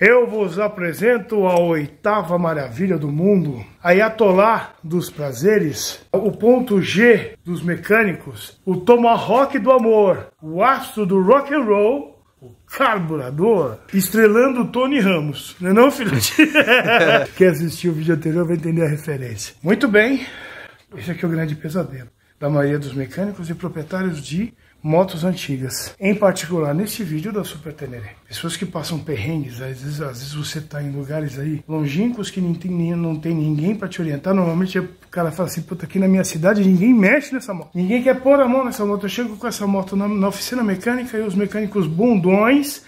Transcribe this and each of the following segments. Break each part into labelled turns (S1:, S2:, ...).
S1: Eu vos apresento a oitava maravilha do mundo, a Ayatollah dos prazeres, o ponto G dos mecânicos, o tomahawk do amor, o astro do rock and roll, o carburador, estrelando Tony Ramos. Não é não, filhote? Quem assistiu o vídeo anterior vai entender a referência. Muito bem, esse aqui é o grande pesadelo da maioria dos mecânicos e proprietários de motos antigas, em particular neste vídeo da Super Teneré. Pessoas que passam perrengues, às vezes você está em lugares aí longínquos que não tem ninguém para te orientar. Normalmente o cara fala assim, puta, aqui na minha cidade ninguém mexe nessa moto, ninguém quer pôr a mão nessa moto. Eu chego com essa moto na oficina mecânica e os mecânicos bundões,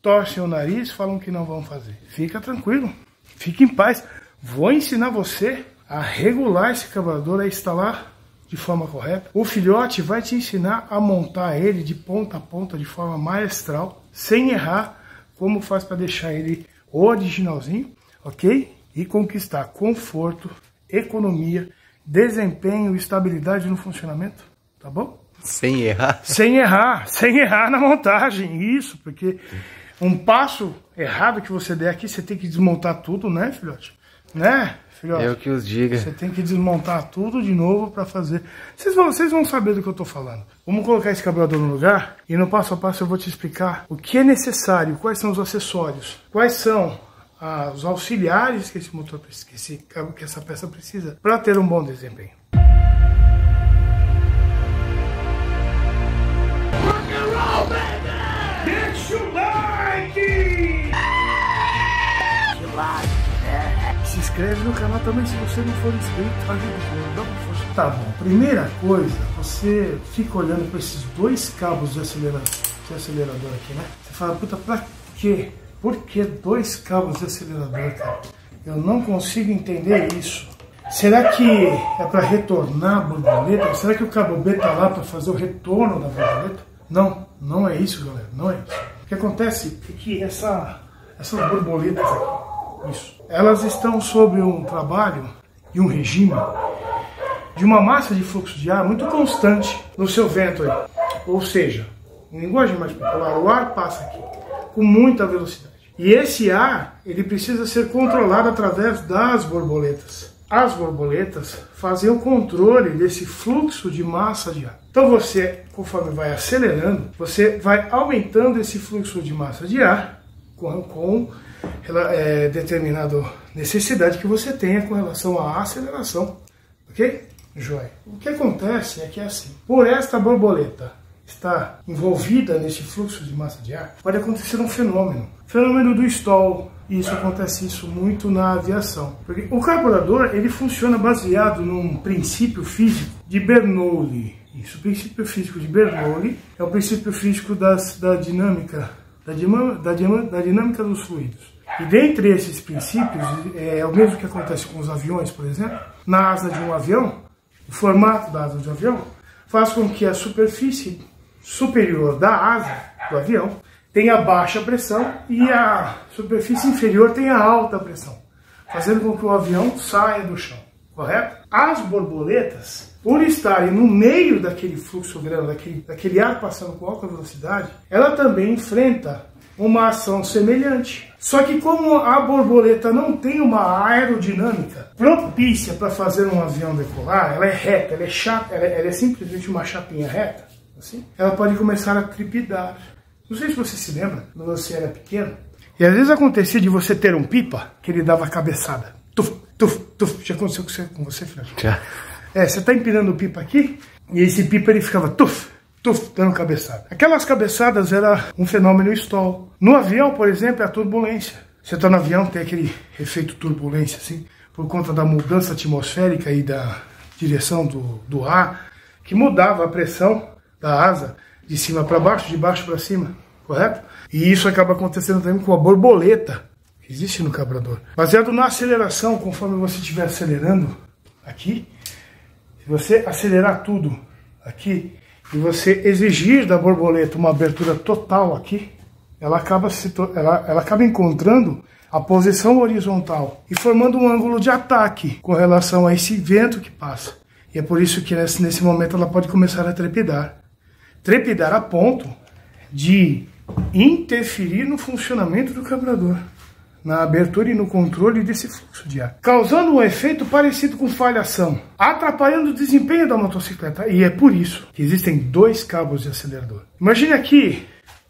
S1: torcem o nariz, falam que não vão fazer. Fica tranquilo, fique em paz. Vou ensinar você a regular esse carburador, a instalar de forma correta. O filhote vai te ensinar a montar ele de ponta a ponta de forma maestral, sem errar, como faz para deixar ele originalzinho, ok? E conquistar conforto, economia, desempenho, estabilidade no funcionamento, tá bom?
S2: Sem errar?
S1: Sem errar na montagem, isso, porque um passo errado que você der aqui, você tem que desmontar tudo, né, filhote? Né? Filhote,
S2: eu que os diga.
S1: Você tem que desmontar tudo de novo para fazer. Vocês vão saber do que eu estou falando. Vamos colocar esse carburador no lugar e no passo a passo eu vou te explicar o que é necessário, quais são os acessórios, quais são os auxiliares que esse motor precisa, que essa peça precisa para ter um bom desempenho. Rock and roll, baby! Deixa o like! Se inscreve no canal também se você não for inscrito, dá uma força. Tá bom, primeira coisa, você fica olhando para esses dois cabos de acelerador aqui, né? Você fala, puta, pra quê? Por que dois cabos de acelerador, cara? Eu não consigo entender isso. Será que é para retornar a borboleta? Será que o cabo B tá lá para fazer o retorno da borboleta? Não, não é isso, galera, não é isso. O que acontece é que essas borboletas aqui, isso, elas estão sob um trabalho e um regime de uma massa de fluxo de ar muito constante no seu vento aí. Ou seja, em linguagem mais popular, o ar passa aqui com muita velocidade. E esse ar, ele precisa ser controlado através das borboletas. As borboletas fazem o controle desse fluxo de massa de ar. Então você, conforme vai acelerando, você vai aumentando esse fluxo de massa de ar com determinada necessidade que você tenha com relação à aceleração, ok? Joia. O que acontece é que assim, por esta borboleta estar envolvida nesse fluxo de massa de ar, pode acontecer um fenômeno do stall, e isso acontece muito na aviação, porque o carburador ele funciona baseado num princípio físico de Bernoulli. Isso, o princípio físico de Bernoulli é o princípio físico da dinâmica dos fluidos. E dentre esses princípios, é o mesmo que acontece com os aviões, por exemplo. Na asa de um avião, o formato da asa de um avião faz com que a superfície superior da asa do avião tenha baixa pressão e a superfície inferior tenha alta pressão, fazendo com que o avião saia do chão, correto? As borboletas, por estarem no meio daquele fluxo grande, daquele ar passando com alta velocidade, ela também enfrenta uma ação semelhante. Só que como a borboleta não tem uma aerodinâmica propícia para fazer um avião decolar, ela é reta, ela é chata, ela é simplesmente uma chapinha reta, assim, ela pode começar a trepidar. Não sei se você se lembra, quando você era pequeno, e às vezes acontecia de você ter um pipa que ele dava cabeçada. Tuf, tuf, tuf. Já aconteceu com você, filho?
S2: Já.
S1: Você está empinando o pipa aqui, e esse pipa ele ficava tuf, tuf, dando cabeçada. Aquelas cabeçadas era um fenômeno stall. No avião, por exemplo, é a turbulência. Você está no avião, tem aquele efeito turbulência, assim, por conta da mudança atmosférica e da direção do ar, que mudava a pressão da asa de cima para baixo, de baixo para cima, correto? E isso acaba acontecendo também com a borboleta que existe no carburador. Baseado na aceleração, conforme você estiver acelerando aqui, se você acelerar tudo aqui e você exigir da borboleta uma abertura total aqui, ela acaba encontrando a posição horizontal e formando um ângulo de ataque com relação a esse vento que passa. E é por isso que nesse momento ela pode começar a trepidar. Trepidar a ponto de interferir no funcionamento do carburador, na abertura e no controle desse fluxo de ar, causando um efeito parecido com falhação, atrapalhando o desempenho da motocicleta. E é por isso que existem 2 cabos de acelerador. Imagine aqui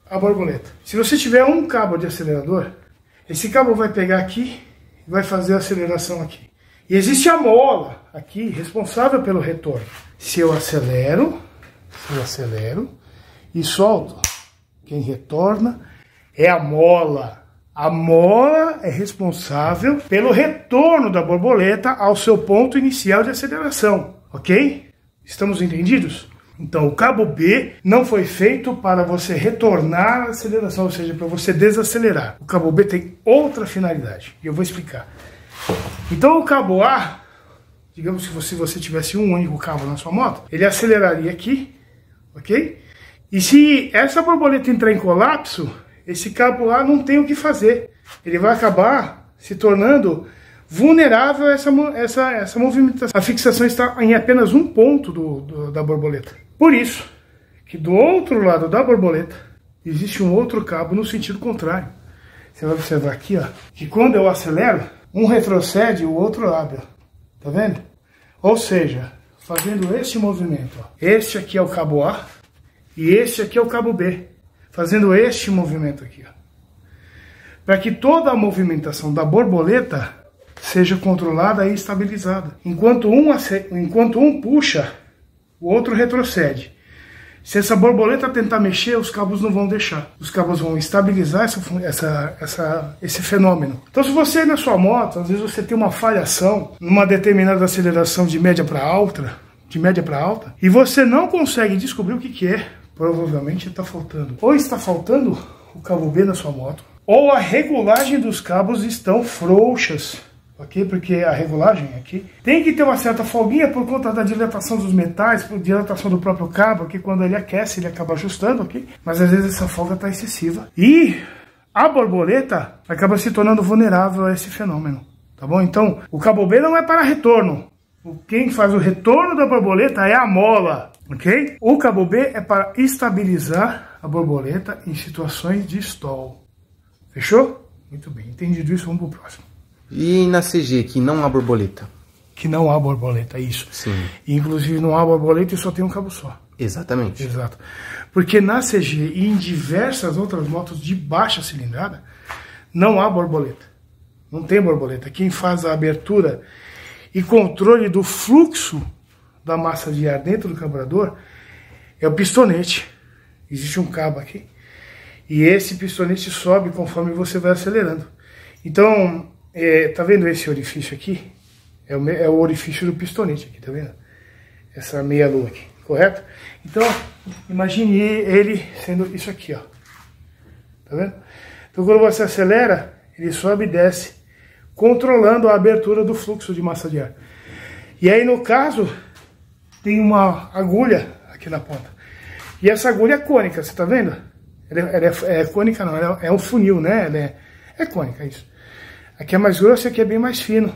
S1: a borboleta. Se você tiver um cabo de acelerador, esse cabo vai pegar aqui e vai fazer a aceleração aqui. E existe a mola aqui responsável pelo retorno. Se eu acelero e solto, quem retorna é a mola. A mola é responsável pelo retorno da borboleta ao seu ponto inicial de aceleração, ok? Estamos entendidos? Então, o cabo B não foi feito para você retornar a aceleração, ou seja, para você desacelerar. O cabo B tem outra finalidade, e eu vou explicar. Então, o cabo A, digamos que se você tivesse um único cabo na sua moto, ele aceleraria aqui, ok? E se essa borboleta entrar em colapso, esse cabo A não tem o que fazer. Ele vai acabar se tornando vulnerável a essa movimentação. A fixação está em apenas um ponto da borboleta. Por isso que do outro lado da borboleta existe um outro cabo no sentido contrário. Você vai observar aqui, ó, que quando eu acelero, um retrocede e o outro abre. Tá vendo? Ou seja, fazendo este movimento, ó, este aqui é o cabo A e este aqui é o cabo B. Fazendo este movimento aqui, ó, para que toda a movimentação da borboleta seja controlada e estabilizada. Enquanto um puxa, o outro retrocede. Se essa borboleta tentar mexer, os cabos não vão deixar. Os cabos vão estabilizar esse fenômeno. Então, se você na sua moto, às vezes você tem uma falhação numa determinada aceleração de média para alta, e você não consegue descobrir o que é, provavelmente está faltando. Ou está faltando o cabo B na sua moto, ou a regulagem dos cabos estão frouxas, ok? Porque a regulagem aqui tem que ter uma certa folguinha por conta da dilatação dos metais, por dilatação do próprio cabo, que quando ele aquece ele acaba ajustando, ok? Mas às vezes essa folga está excessiva. E a borboleta acaba se tornando vulnerável a esse fenômeno, tá bom? Então, o cabo B não é para retorno. Quem faz o retorno da borboleta é a mola, ok? O cabo B é para estabilizar a borboleta em situações de stall. Fechou? Muito bem, entendido isso, vamos pro próximo.
S2: E na CG, que não há borboleta?
S1: Que não há borboleta, isso.
S2: Sim.
S1: Inclusive não há borboleta e só tem um cabo só.
S2: Exatamente.
S1: Exato. Porque na CG e em diversas outras motos de baixa cilindrada, não há borboleta. Não tem borboleta. Quem faz a abertura e controle do fluxo da massa de ar dentro do carburador é o pistonete. Existe um cabo aqui. E esse pistonete sobe conforme você vai acelerando. Então, tá vendo esse orifício aqui? É o orifício do pistonete aqui, tá vendo? Essa meia lua aqui, correto? Então, imagine ele sendo isso aqui, ó. Tá vendo? Então, quando você acelera, ele sobe e desce, controlando a abertura do fluxo de massa de ar. E aí, no caso, tem uma agulha aqui na ponta. E essa agulha é cônica, você tá vendo? Ela é cônica não, ela é um funil, né? Ela é cônica, isso. Aqui é mais grosso e aqui é bem mais fino.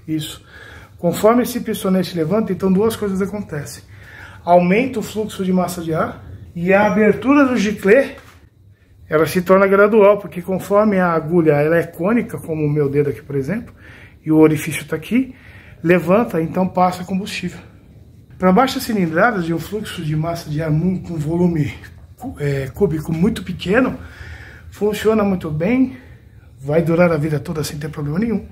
S1: Isso. Conforme esse pistonete levanta, então duas coisas acontecem. Aumenta o fluxo de massa de ar e a abertura do giclê, ela se torna gradual, porque conforme a agulha ela é cônica, como o meu dedo aqui, por exemplo, e o orifício está aqui, levanta, então passa combustível. Para baixas cilindradas de um fluxo de massa de ar com volume cúbico muito pequeno, funciona muito bem, vai durar a vida toda sem ter problema nenhum.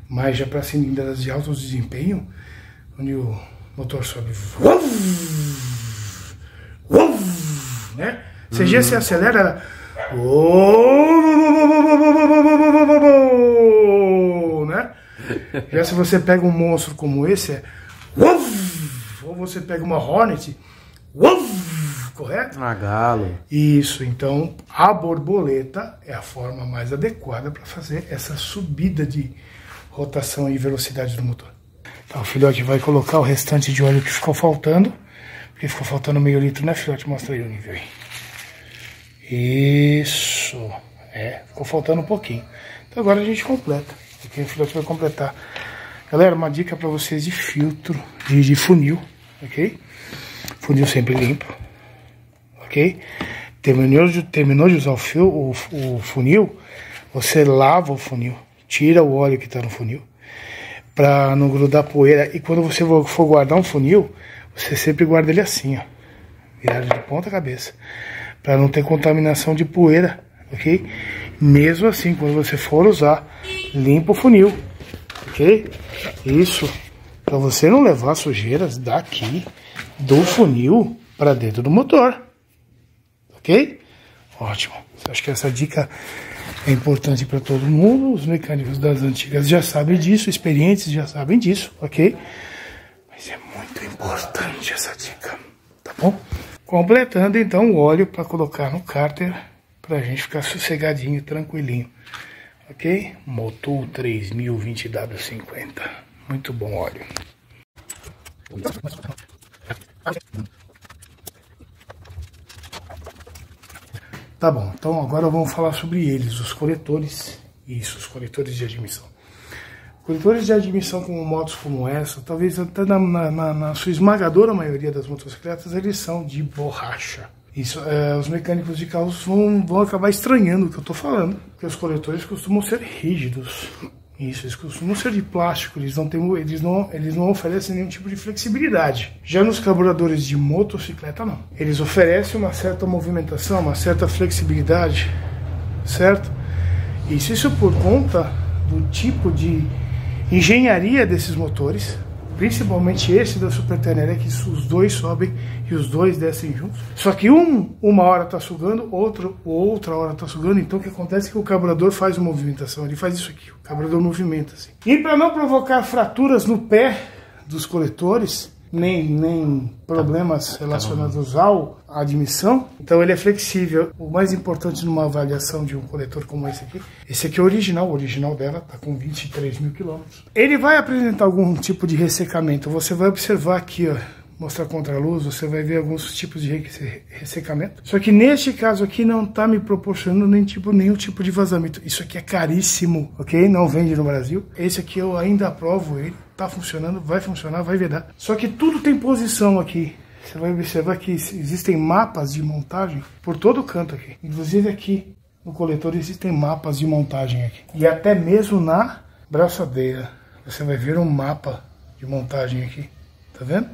S1: Mas já para cilindradas de alto desempenho, onde o motor sobe, né? CG se acelera, né? Já se você pega um monstro como esse, ou você pega uma Hornet, correto?
S2: Ah, galo.
S1: Isso, então a borboleta é a forma mais adequada para fazer essa subida de rotação e velocidade do motor. Então o filhote vai colocar o restante de óleo que ficou faltando, porque ficou faltando meio litro, né, filhote? Mostra aí o nível aí. Isso, ficou faltando um pouquinho. Então agora a gente completa, porque o filhote vai completar. Galera, uma dica para vocês de filtro, de funil, ok? Funil sempre limpo, ok? Terminou de usar o funil, você lava o funil, tira o óleo que está no funil, para não grudar poeira. E quando você for guardar um funil, você sempre guarda ele assim, ó, virado de ponta cabeça, para não ter contaminação de poeira, ok? Mesmo assim, quando você for usar, limpa o funil, ok? Isso, para você não levar sujeiras daqui do funil para dentro do motor, ok? Ótimo. Acho que essa dica é importante para todo mundo. Os mecânicos das antigas já sabem disso, experientes já sabem disso, ok? Mas é muito importante essa dica, tá bom? Completando então o óleo para colocar no cárter, para a gente ficar sossegadinho, tranquilinho, ok? Motul 3020W50, muito bom óleo. Tá bom, então agora vamos falar sobre eles, os coletores. Isso, os coletores de admissão. Coletores de admissão com motos como essa, talvez até na sua esmagadora maioria das motocicletas, eles são de borracha. Isso, os mecânicos de carros vão acabar estranhando o que eu estou falando, porque os coletores costumam ser rígidos. Isso, eles costumam ser de plástico, eles não oferecem nenhum tipo de flexibilidade. Já nos carburadores de motocicleta, não. Eles oferecem uma certa movimentação, uma certa flexibilidade, certo? Isso por conta do tipo de engenharia desses motores, principalmente esse da Super Tenere, que os dois sobem e os dois descem juntos. Só que uma hora está sugando, outra hora está sugando. Então o que acontece é que o carburador faz uma movimentação, ele faz isso aqui, o carburador movimenta assim. E para não provocar fraturas no pé dos coletores, nem problemas relacionados à admissão, então ele é flexível. O mais importante numa avaliação de um coletor como esse aqui é o original dela está com 23 mil quilômetros. Ele vai apresentar algum tipo de ressecamento, você vai observar aqui, ó, mostrar contra a luz, você vai ver alguns tipos de ressecamento. Só que neste caso aqui não está me proporcionando nenhum tipo de vazamento. Isso aqui é caríssimo, ok? Não vende no Brasil. Esse aqui eu ainda aprovo ele. Tá funcionando, vai funcionar, vai vedar. Só que tudo tem posição aqui. Você vai observar que existem mapas de montagem por todo canto aqui. Inclusive aqui no coletor existem mapas de montagem aqui. E até mesmo na braçadeira. Você vai ver um mapa de montagem aqui. Tá vendo?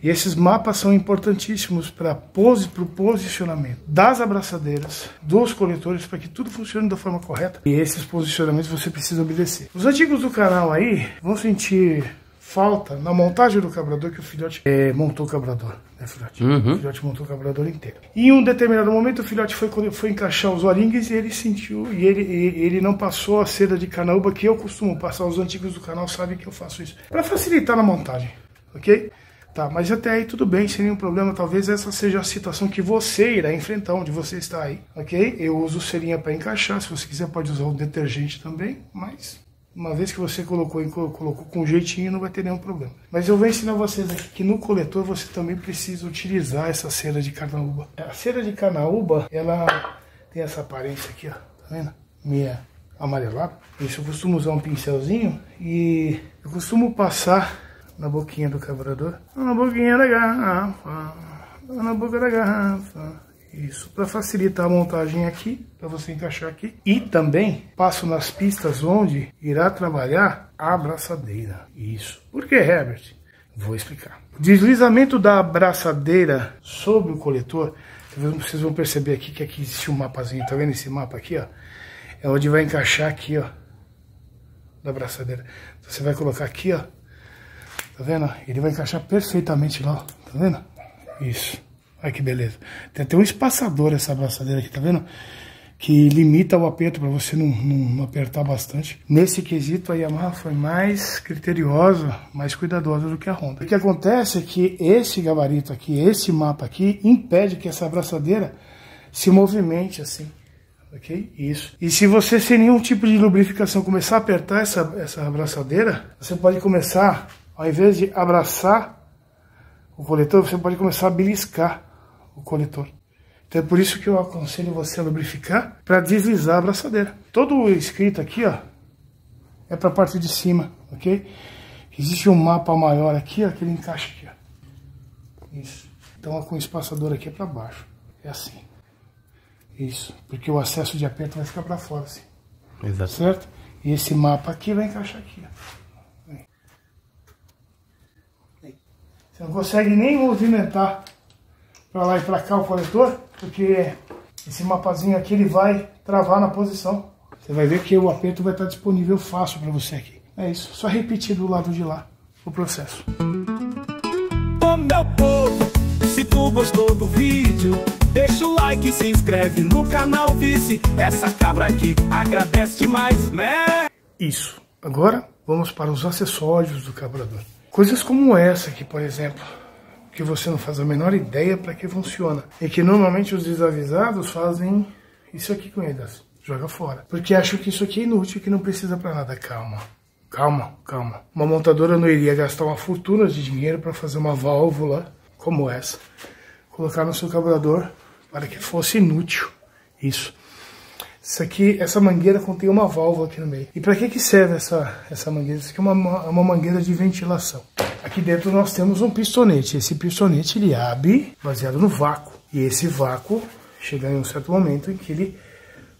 S1: E esses mapas são importantíssimos para o posicionamento das abraçadeiras, dos coletores, para que tudo funcione da forma correta. E esses posicionamentos você precisa obedecer. Os antigos do canal aí vão sentir falta na montagem do carburador, que o filhote montou o carburador, né, filhote? O filhote montou o carburador inteiro. E em um determinado momento o filhote foi encaixar os O-rings e ele sentiu, e ele não passou a seda de canaúba que eu costumo passar. Os antigos do canal sabem que eu faço isso, para facilitar na montagem, ok? Tá, mas até aí tudo bem, sem nenhum problema. Talvez essa seja a situação que você irá enfrentar, onde você está aí, ok? Eu uso cerinha para encaixar, se você quiser pode usar o detergente também, mas uma vez que você colocou com jeitinho, não vai ter nenhum problema. Mas eu vou ensinar vocês aqui que no coletor você também precisa utilizar essa cera de canaúba. A cera de canaúba, ela tem essa aparência aqui, ó, tá vendo? Meia amarelada. Isso, eu costumo usar um pincelzinho e eu costumo passar na boquinha do carburador, na boquinha da garrafa, na boca da garrafa. Isso, para facilitar a montagem aqui, para você encaixar aqui. E também passo nas pistas onde irá trabalhar a abraçadeira. Isso. Por que, Herbert? Vou explicar. O deslizamento da abraçadeira sobre o coletor, vocês vão perceber aqui que aqui existe um mapazinho, tá vendo esse mapa aqui, ó? É onde vai encaixar aqui, ó, da abraçadeira. Você vai colocar aqui, ó. Tá vendo? Ele vai encaixar perfeitamente lá, tá vendo? Isso. Olha que beleza. Tem até um espaçador essa abraçadeira aqui, tá vendo? Que limita o aperto para você não apertar bastante. Nesse quesito a Yamaha foi mais criteriosa, mais cuidadosa do que a Honda. O que acontece é que esse gabarito aqui, esse mapa aqui, impede que essa abraçadeira se movimente assim. Ok? Isso. E se você sem nenhum tipo de lubrificação começar a apertar essa abraçadeira, você pode começar, ao invés de abraçar o coletor, você pode começar a beliscar o coletor. Então é por isso que eu aconselho você a lubrificar para deslizar a abraçadeira. Todo o escrito aqui, ó, é para a parte de cima, ok? Existe um mapa maior aqui, ó, que ele encaixa aqui, ó. Isso. Então com o espaçador aqui é para baixo. É assim. Isso, porque o acesso de aperto vai ficar para fora, assim.
S2: Exato.
S1: Certo? E esse mapa aqui vai encaixar aqui, ó. Você não consegue nem movimentar para lá e para cá o coletor, porque esse mapazinho aqui ele vai travar na posição. Você vai ver que o aperto vai estar disponível fácil para você aqui. É isso, só repetir do lado de lá o processo.
S3: Ô meu povo, se tu gostou do vídeo, deixa o like e se inscreve no canal Vice. Essa cabra aqui agradece demais, né?
S1: Isso. Agora vamos para os acessórios do carburador. Coisas como essa aqui, por exemplo, que você não faz a menor ideia para que funciona. E que normalmente os desavisados fazem isso aqui com eles. Joga fora. Porque acham que isso aqui é inútil, que não precisa para nada. Calma. Calma, calma. Uma montadora não iria gastar uma fortuna de dinheiro para fazer uma válvula como essa. Colocar no seu carburador para que fosse inútil. Isso. Isso aqui, essa mangueira contém uma válvula aqui no meio. E para que serve essa mangueira? Isso aqui é uma mangueira de ventilação. Aqui dentro nós temos um pistonete. Esse pistonete ele abre baseado no vácuo. E esse vácuo chega em um certo momento em que ele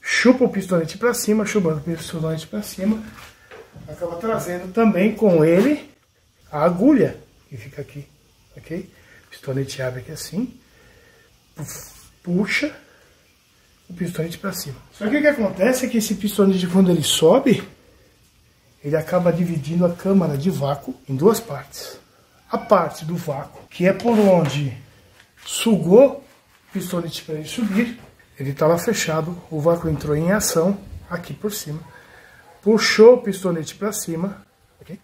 S1: chupa o pistonete para cima, chupando o pistonete para cima, acaba trazendo também com ele a agulha que fica aqui, ok? O pistonete abre aqui assim, puxa o pistonete para cima. Só que o que acontece é que esse pistonete, quando ele sobe, ele acaba dividindo a câmara de vácuo em duas partes. A parte do vácuo, que é por onde sugou o pistonete para ele subir, ele está lá fechado, o vácuo entrou em ação aqui por cima, puxou o pistonete para cima, okay?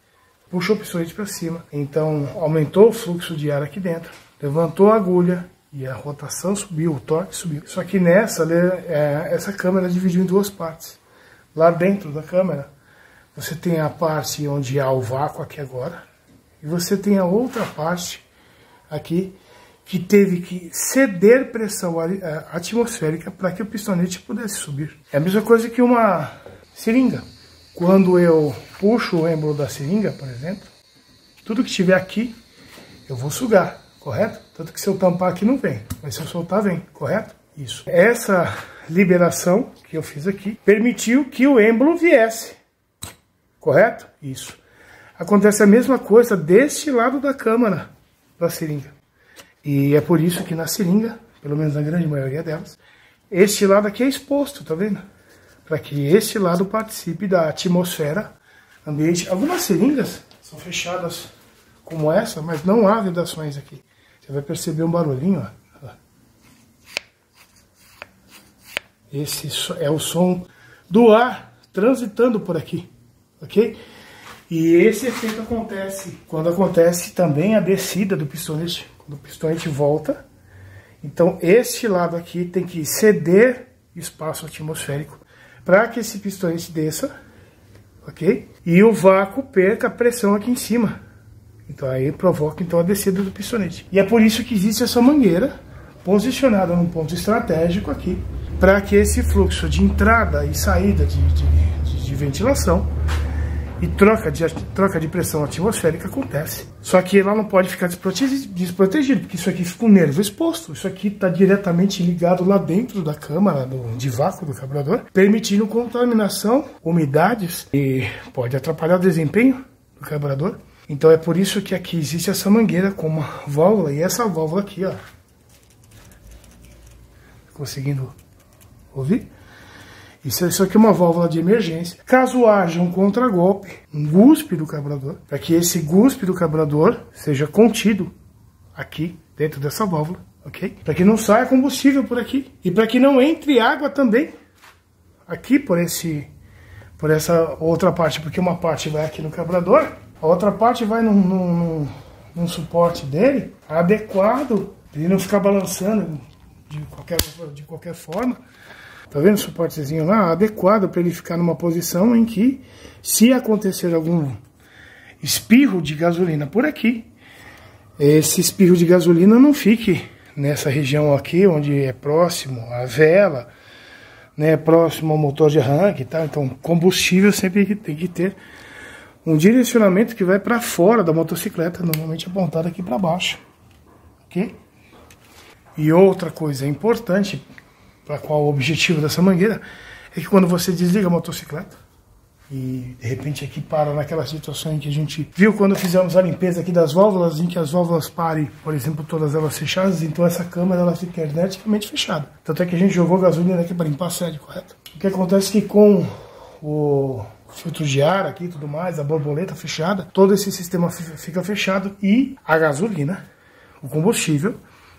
S1: Puxou o pistonete para cima, então aumentou o fluxo de ar aqui dentro, levantou a agulha e a rotação subiu, o torque subiu. Só que essa câmera dividiu em duas partes. Lá dentro da câmera você tem a parte onde há o vácuo aqui agora, e você tem a outra parte aqui que teve que ceder pressão atmosférica para que o pistonete pudesse subir. É a mesma coisa que uma seringa. Quando eu puxo o êmbolo da seringa, por exemplo, tudo que estiver aqui, eu vou sugar, correto? Tanto que se eu tampar aqui não vem, mas se eu soltar vem, correto? Isso. Essa liberação que eu fiz aqui permitiu que o êmbolo viesse, correto? Isso. Acontece a mesma coisa deste lado da câmara da seringa. E é por isso que na seringa, pelo menos na grande maioria delas, este lado aqui é exposto, tá vendo? Para que este lado participe da atmosfera ambiente. Algumas seringas são fechadas como essa, mas não há vedações aqui. Você vai perceber um barulhinho, ó. Esse é o som do ar transitando por aqui, ok? E esse efeito acontece quando acontece também a descida do pistonete. Quando o pistonete volta, então este lado aqui tem que ceder espaço atmosférico para que esse pistonete desça, ok? E o vácuo perca a pressão aqui em cima. Então aí provoca então a descida do pistonete. E é por isso que existe essa mangueira posicionada num ponto estratégico aqui, para que esse fluxo de entrada e saída de ventilação e troca de pressão atmosférica acontece. Só que ela não pode ficar desprotegido, porque isso aqui fica um nervo exposto. Isso aqui está diretamente ligado lá dentro da câmara de vácuo do carburador, permitindo contaminação, umidades, e pode atrapalhar o desempenho do carburador. Então é por isso que aqui existe essa mangueira com uma válvula, e essa válvula aqui, ó, conseguindo ouvir? Isso aqui é uma válvula de emergência. Caso haja um contragolpe, um guspe do carburador, para que esse guspe do carburador seja contido aqui dentro dessa válvula, ok? Para que não saia combustível por aqui e para que não entre água também aqui por essa outra parte, porque uma parte vai aqui no carburador, a outra parte vai num suporte dele adequado, para ele não ficar balançando de qualquer forma. Tá vendo o suportezinho lá? Adequado para ele ficar numa posição em que, se acontecer algum espirro de gasolina por aqui, esse espirro de gasolina não fique nessa região aqui, onde é próximo à vela, né, próximo ao motor de arranque e tal. Então, combustível sempre tem que ter um direcionamento que vai para fora da motocicleta, normalmente apontado aqui para baixo, ok? E outra coisa importante para qual o objetivo dessa mangueira, é que quando você desliga a motocicleta, e de repente aqui para naquela situação em que a gente viu quando fizemos a limpeza aqui das válvulas, em que as válvulas parem, por exemplo, todas elas fechadas, então essa câmara ela fica hermeticamente fechada. Tanto é que a gente jogou gasolina aqui para limpar a sede, correto? O que acontece é que com o filtro de ar aqui e tudo mais, a borboleta fechada, todo esse sistema fica fechado e a gasolina, o combustível,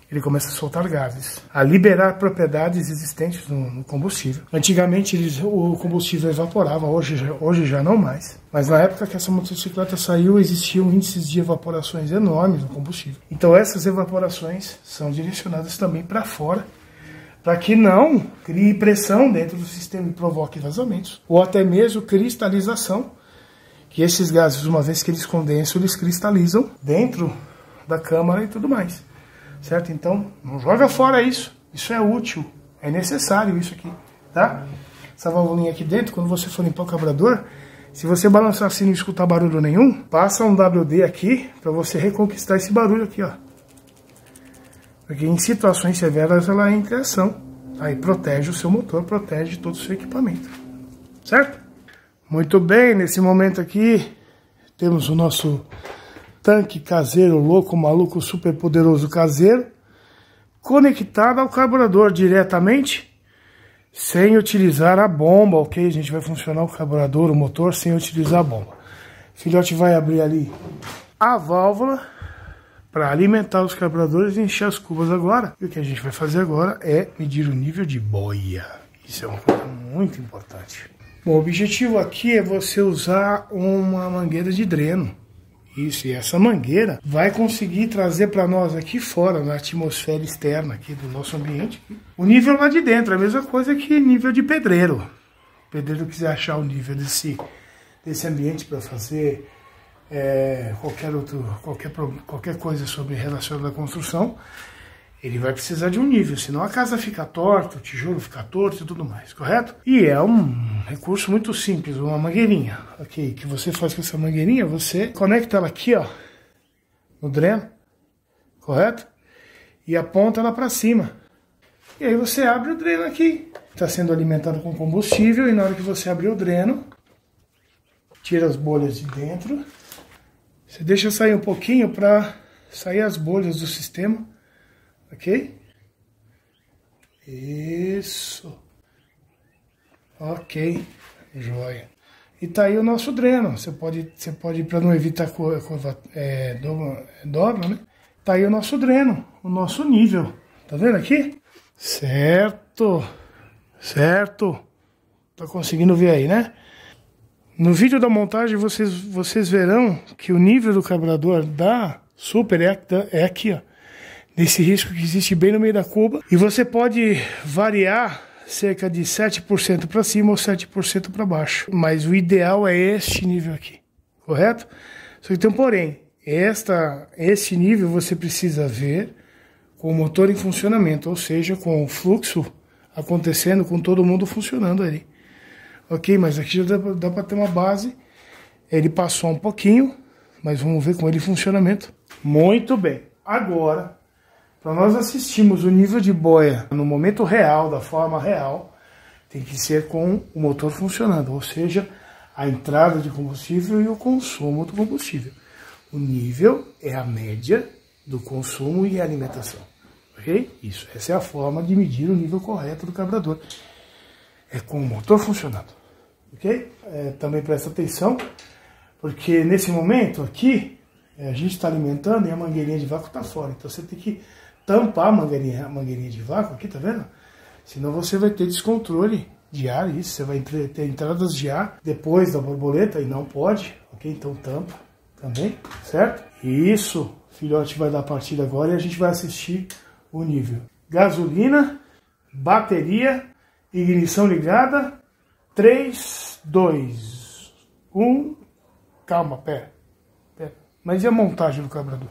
S1: ele começa a soltar gases, a liberar propriedades existentes no combustível. Antigamente o combustível evaporava, hoje já não mais. Mas na época que essa motocicleta saiu, existiam índices de evaporações enormes no combustível. Então essas evaporações são direcionadas também para fora, para que não crie pressão dentro do sistema e provoque vazamentos, ou até mesmo cristalização, que esses gases, uma vez que eles condensam, eles cristalizam dentro da câmara e tudo mais. Certo? Então, não joga fora isso. Isso é útil. É necessário isso aqui. Tá? Essa válvula aqui dentro, quando você for limpar o carburador, se você balançar assim e não escutar barulho nenhum, passa um WD aqui para você reconquistar esse barulho aqui, ó. Porque em situações severas ela entra em ação. Aí protege o seu motor, protege todo o seu equipamento. Certo? Muito bem, nesse momento aqui temos o nosso tanque caseiro, louco, maluco, super poderoso caseiro, conectado ao carburador diretamente, sem utilizar a bomba, ok? A gente vai funcionar o carburador, o motor, sem utilizar a bomba. O filhote vai abrir ali a válvula para alimentar os carburadores e encher as cubas agora. E o que a gente vai fazer agora é medir o nível de boia. Isso é uma coisa muito importante. Bom, o objetivo aqui é você usar uma mangueira de dreno. Isso, e essa mangueira vai conseguir trazer para nós aqui fora, na atmosfera externa aqui do nosso ambiente, o nível lá de dentro, a mesma coisa que nível de pedreiro. O pedreiro quiser achar o nível desse ambiente para fazer qualquer coisa sobre relacionada à construção, ele vai precisar de um nível, senão a casa fica torta, o tijolo fica torto e tudo mais, correto? E é um recurso muito simples, uma mangueirinha, ok? Que você faz com essa mangueirinha, você conecta ela aqui, ó, no dreno, correto? E aponta ela para cima. E aí você abre o dreno aqui, está sendo alimentado com combustível, e na hora que você abrir o dreno, tira as bolhas de dentro, você deixa sair um pouquinho para sair as bolhas do sistema. Ok? Isso. Ok. Joia. E tá aí o nosso dreno. Você pode para não evitar dobra, né? Tá aí o nosso dreno, o nosso nível. Tá vendo aqui? Certo. Certo. Tá conseguindo ver aí, né? No vídeo da montagem vocês verão que o nível do carburador da Super é aqui, ó. Nesse risco que existe bem no meio da cuba. E você pode variar cerca de 7% para cima ou 7% para baixo. Mas o ideal é este nível aqui, correto? Só que tem um porém. Esse nível você precisa ver com o motor em funcionamento, ou seja, com o fluxo acontecendo, com todo mundo funcionando ali. Ok, mas aqui já dá para ter uma base. Ele passou um pouquinho, mas vamos ver com ele em funcionamento. Muito bem. Agora, para nós assistirmos o nível de boia no momento real, da forma real, tem que ser com o motor funcionando, ou seja, a entrada de combustível e o consumo do combustível. O nível é a média do consumo e alimentação, ok? Isso, essa é a forma de medir o nível correto do carburador. É com o motor funcionando, ok? Também presta atenção, porque nesse momento aqui, a gente está alimentando e a mangueirinha de vácuo está fora, então você tem que tampar a mangueirinha de vácuo aqui, tá vendo? Senão você vai ter descontrole de ar, isso, você vai ter entradas de ar depois da borboleta e não pode, ok? Então tampa também, certo? Isso, filhote vai dar partida agora e a gente vai assistir o nível. Gasolina, bateria, ignição ligada, 3, 2, 1, calma, pera. Mas e a montagem do carburador?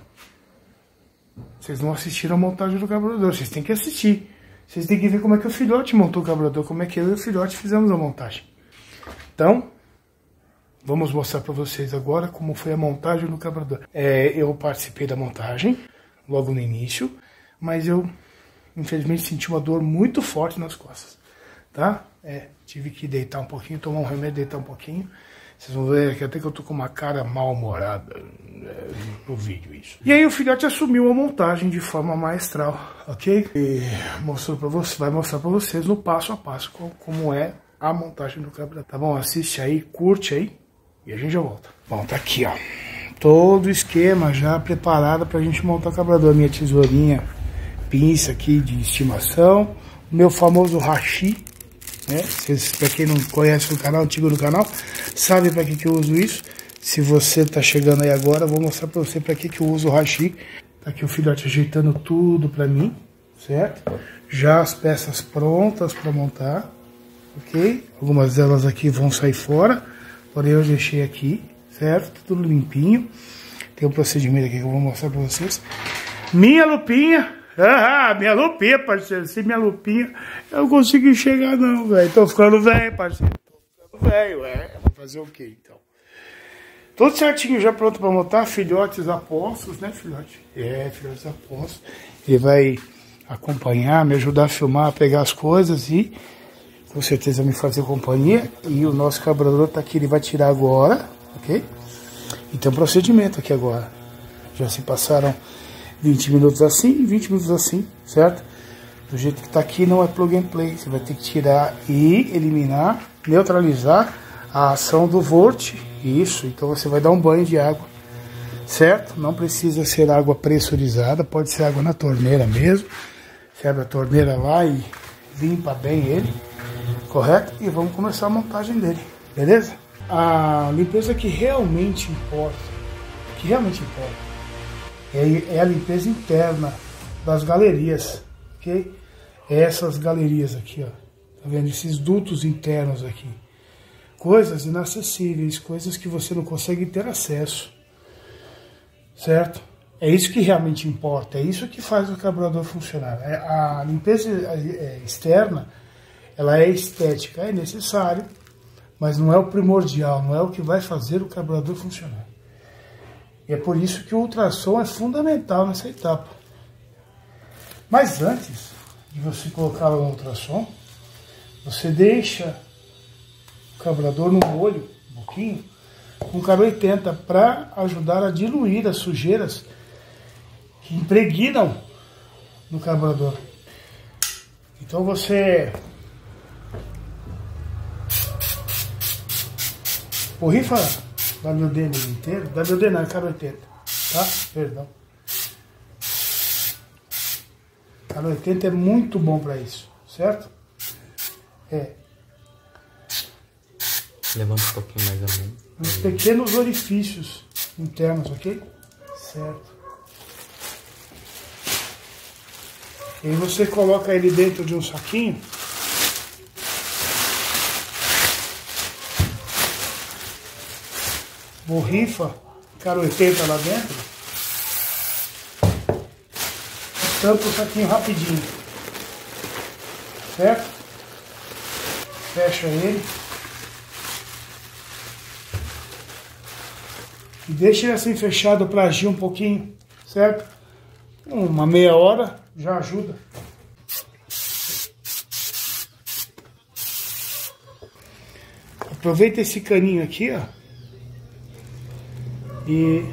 S1: Vocês não assistiram a montagem do carburador, vocês têm que assistir. Vocês têm que ver como é que o filhote montou o carburador, como é que eu e o filhote fizemos a montagem. Então, vamos mostrar para vocês agora como foi a montagem do carburador. Eu participei da montagem, logo no início, mas eu infelizmente senti uma dor muito forte nas costas, tá? Tive que deitar um pouquinho, tomar um remédio, deitar um pouquinho. Vocês vão ver que até que eu tô com uma cara mal-humorada no vídeo isso. E aí o filhote assumiu a montagem de forma maestral, ok? E vai mostrar pra vocês no passo a passo como é a montagem do carburador. Tá bom? Assiste aí, curte aí e a gente já volta. Bom, tá aqui, ó. Todo o esquema já preparado pra gente montar o carburador. Minha tesourinha, pinça aqui de estimação, o meu famoso hashi, né? Pra quem não conhece o canal, antigo do canal, sabe pra que eu uso isso. Se você tá chegando aí agora, eu vou mostrar pra você pra que eu uso o hashi. Tá aqui o filhote ajeitando tudo pra mim, certo? Já as peças prontas pra montar, ok? Algumas delas aqui vão sair fora, porém eu deixei aqui, certo? Tudo limpinho. Tem um procedimento aqui que eu vou mostrar pra vocês. Minha lupinha. Minha lupinha, parceiro. Sem minha lupinha, eu não consigo enxergar não, velho. Tô ficando velho, parceiro. Tô ficando velho, Vou fazer o quê, então? Tudo certinho, já pronto pra montar. Filhotes apostos, né, filhote? Filhotes apostos. Ele vai acompanhar, me ajudar a filmar, a pegar as coisas e com certeza me fazer companhia. E o nosso carburador tá aqui, ele vai tirar agora, ok? E tem um procedimento aqui agora. Já se passaram 20 minutos assim e 20 minutos assim, certo? Do jeito que tá aqui não é plug and play. Você vai ter que tirar e eliminar, neutralizar a ação do volt. Isso, então você vai dar um banho de água, certo? Não precisa ser água pressurizada, pode ser água na torneira mesmo. Você abre a torneira lá e limpa bem ele, correto? E vamos começar a montagem dele, beleza? A limpeza que realmente importa, é a limpeza interna das galerias, ok? Essas galerias aqui, ó, tá vendo? Esses dutos internos aqui, coisas inacessíveis, coisas que você não consegue ter acesso, certo? É isso que realmente importa, é isso que faz o carburador funcionar. A limpeza externa, ela é estética, é necessário, mas não é o primordial, não é o que vai fazer o carburador funcionar. E é por isso que o ultrassom é fundamental nessa etapa. Mas antes de você colocá-lo no ultrassom, você deixa o carburador no molho, um pouquinho, com K 80 para ajudar a diluir as sujeiras que impregnam no carburador. Então você borrifa WD nele inteiro, WD não, é K 80, tá? Perdão. K 80 é muito bom para isso, certo?
S2: Levanta um pouquinho mais a mão.
S1: Uns pequenos orifícios internos, ok? Certo. E aí você coloca ele dentro de um saquinho. Borrifa K 80 lá dentro. Tampa o saquinho rapidinho. Certo? Fecha ele. E deixa ele assim fechado para agir um pouquinho, certo? Uma meia hora já ajuda. Aproveita esse caninho aqui, ó. E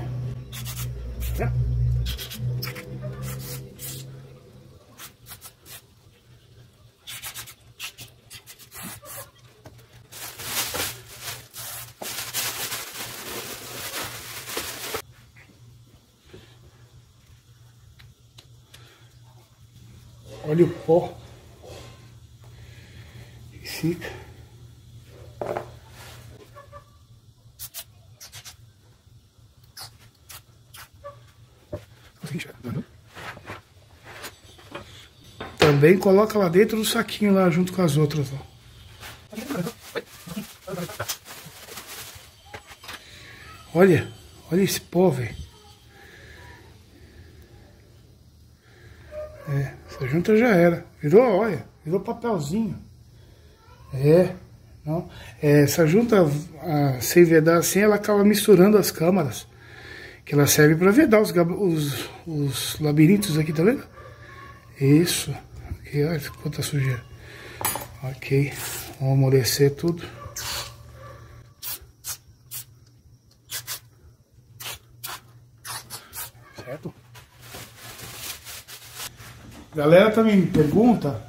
S1: olha o pó que fica. Também coloca lá dentro do saquinho lá junto com as outras, ó. Olha esse pó, velho. Essa junta já era. Virou papelzinho. Não. Essa junta, sem vedar assim, ela acaba misturando as câmaras. Que ela serve para vedar os labirintos aqui, tá vendo? Isso. E olha quanta sujeira. Ok, vamos amolecer tudo. Certo? A galera também me pergunta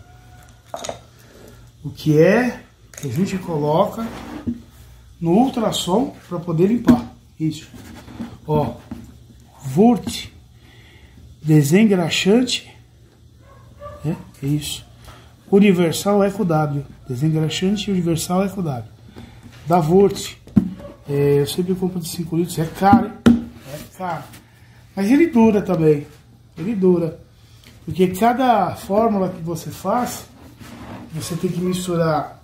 S1: o que é que a gente coloca no ultrassom para poder limpar. Isso. Ó, Wurth desengraxante, é isso. Universal Eco W, desengraxante Universal Eco W, da Wurth. Eu sempre compro de 5 litros, é caro, é caro. Mas ele dura também, ele dura. Porque cada fórmula que você faz, você tem que misturar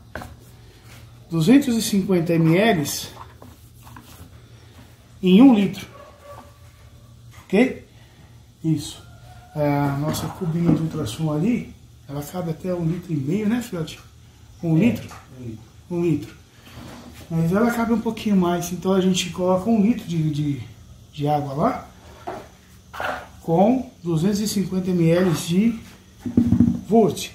S1: 250 ml em 1 litro. Ok? Isso. A nossa cubinha de ultrassom ali, ela cabe até 1,5 litro, né, filhote? 1 litro? 1 litro. Mas ela cabe um pouquinho mais, então a gente coloca 1 litro de água lá, com 250 ml de Wurth.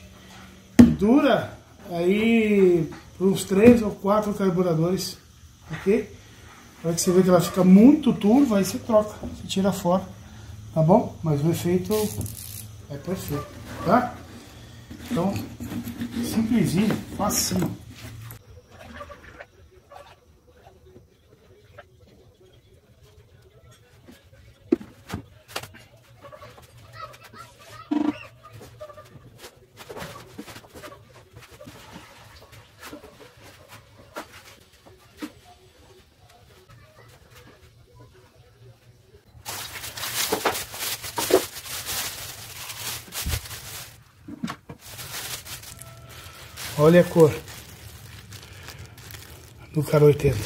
S1: Dura aí por uns 3 ou 4 carburadores, ok? Na hora que você vê que ela fica muito turva, aí você troca, você tira fora, tá bom? Mas o efeito é perfeito, tá? Então, simplesinho, facinho. Olha a cor do Cara 80.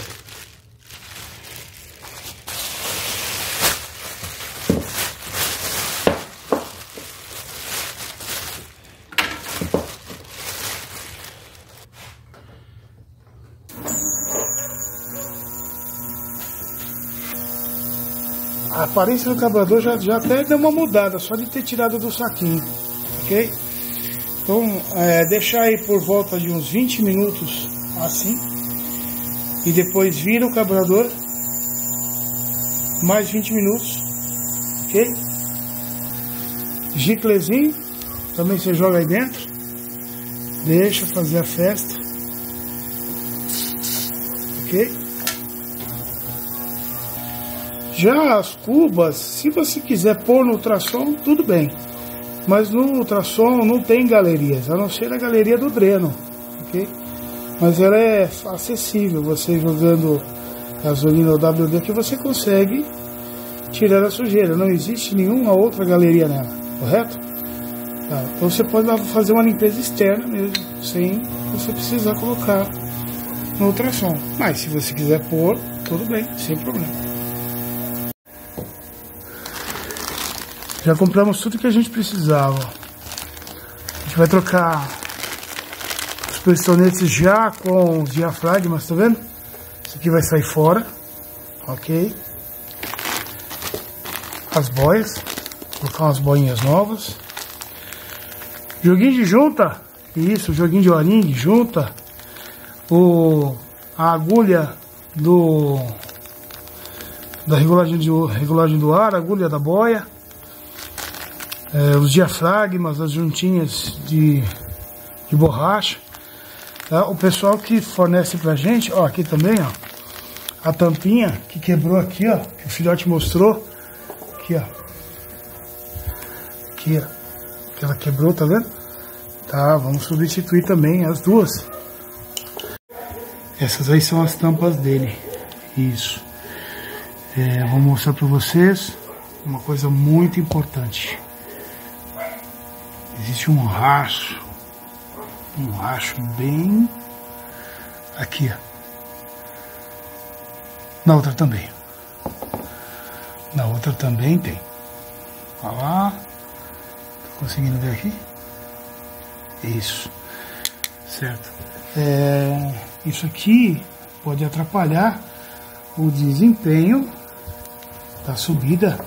S1: A aparência do carburador já até deu uma mudada, só de ter tirado do saquinho, ok? Então, deixar aí por volta de uns 20 minutos assim. E depois vira o carburador. Mais 20 minutos. Ok? Giclezinho. Também você joga aí dentro. Deixa fazer a festa. Ok? Já as cubas, se você quiser pôr no ultrassom, tudo bem. Mas no ultrassom não tem galerias, a não ser a galeria do dreno, ok? Mas ela é acessível, você jogando gasolina ou WD que você consegue tirar a sujeira. Não existe nenhuma outra galeria nela, correto? Tá, então você pode fazer uma limpeza externa mesmo, sem você precisar colocar no ultrassom. Mas se você quiser pôr, tudo bem, sem problema. Já compramos tudo que a gente precisava. A gente vai trocar os pistonetes já com os diafragmas, tá vendo? Isso aqui vai sair fora, ok? As boias, vou colocar umas boinhas novas. Joguinho de junta, isso, joguinho de O-ring, junta. A agulha da regulagem do ar, a agulha da boia. Os diafragmas, as juntinhas de borracha, tá? O pessoal que fornece pra gente, ó, aqui também, ó, a tampinha que quebrou aqui, ó, que o filhote mostrou, aqui, ó, que ela quebrou, tá vendo? Tá, vamos substituir também as duas. Essas aí são as tampas dele, isso. Vou mostrar pra vocês uma coisa muito importante. Existe um racho bem aqui, ó. Na outra também. Na outra também tem. Olha lá. Tô conseguindo ver aqui? Isso. Certo. Isso aqui pode atrapalhar o desempenho da subida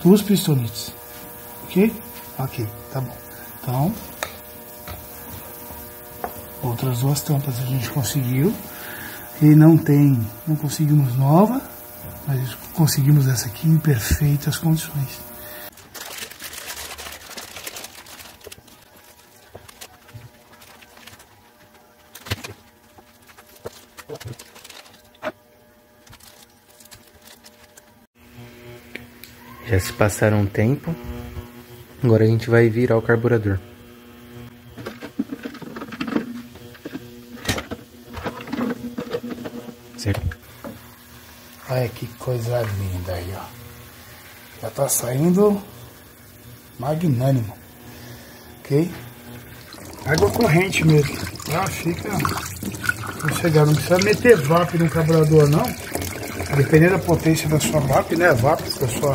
S1: dos pistonetes. Ok? Ok, tá bom. Então, outras duas tampas a gente conseguiu. E não conseguimos nova, mas conseguimos essa aqui em perfeitas condições.
S2: Já se passaram um tempo, agora a gente vai virar o carburador. Certo.
S1: Olha que coisa linda aí, ó. Já tá saindo magnânimo, ok? Água corrente mesmo, tá? Fica sossegado, não precisa meter VAP no carburador não. Dependendo da potência da sua VAP, né? A VAP da sua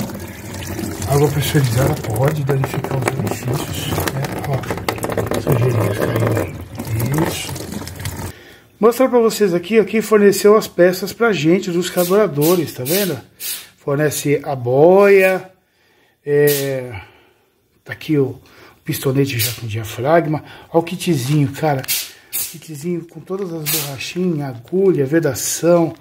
S1: água pressurizada pode danificar os orifícios, né? Ó, sujeirinhas caindo aí. Isso. Mostrar para vocês aqui, ó, quem forneceu as peças pra gente dos carburadores, tá vendo? Fornece a boia, tá aqui o pistonete já com diafragma, ó o kitzinho, cara. Kitzinho com todas as borrachinhas, agulha, vedação.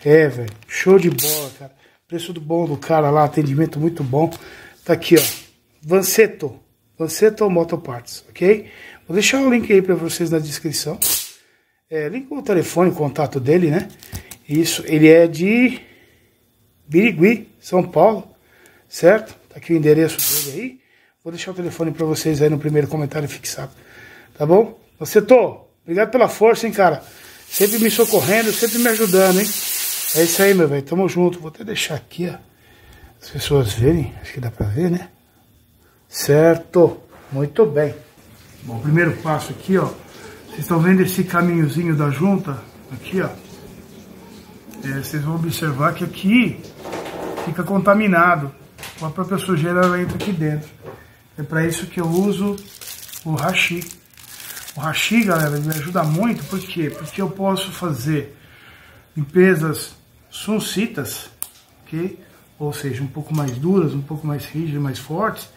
S1: Velho, show de bola, cara. Preço do bom do cara lá, atendimento muito bom. Tá aqui, ó, Vanceto Motoparts, ok? Vou deixar o link aí pra vocês na descrição. Link com o telefone, o contato dele, né? Isso, ele é de Birigui, São Paulo, certo? Tá aqui o endereço dele aí. Vou deixar o telefone pra vocês aí no primeiro comentário fixado, tá bom? Vanceto, obrigado pela força, hein, cara? Sempre me socorrendo, sempre me ajudando, hein? É isso aí, meu velho. Tamo junto. Vou até deixar aqui, ó. As pessoas verem. Acho que dá pra ver, né? Certo. Muito bem. Bom, primeiro passo aqui, ó. Vocês estão vendo esse caminhozinho da junta? Aqui, ó. Vocês vão observar que aqui fica contaminado. A própria sujeira ela entra aqui dentro. É para isso que eu uso o hashi. O hashi, galera, me ajuda muito. Por quê? Porque eu posso fazer limpezas suncitas, ok? Ou seja, um pouco mais duras, um pouco mais rígidas, mais fortes,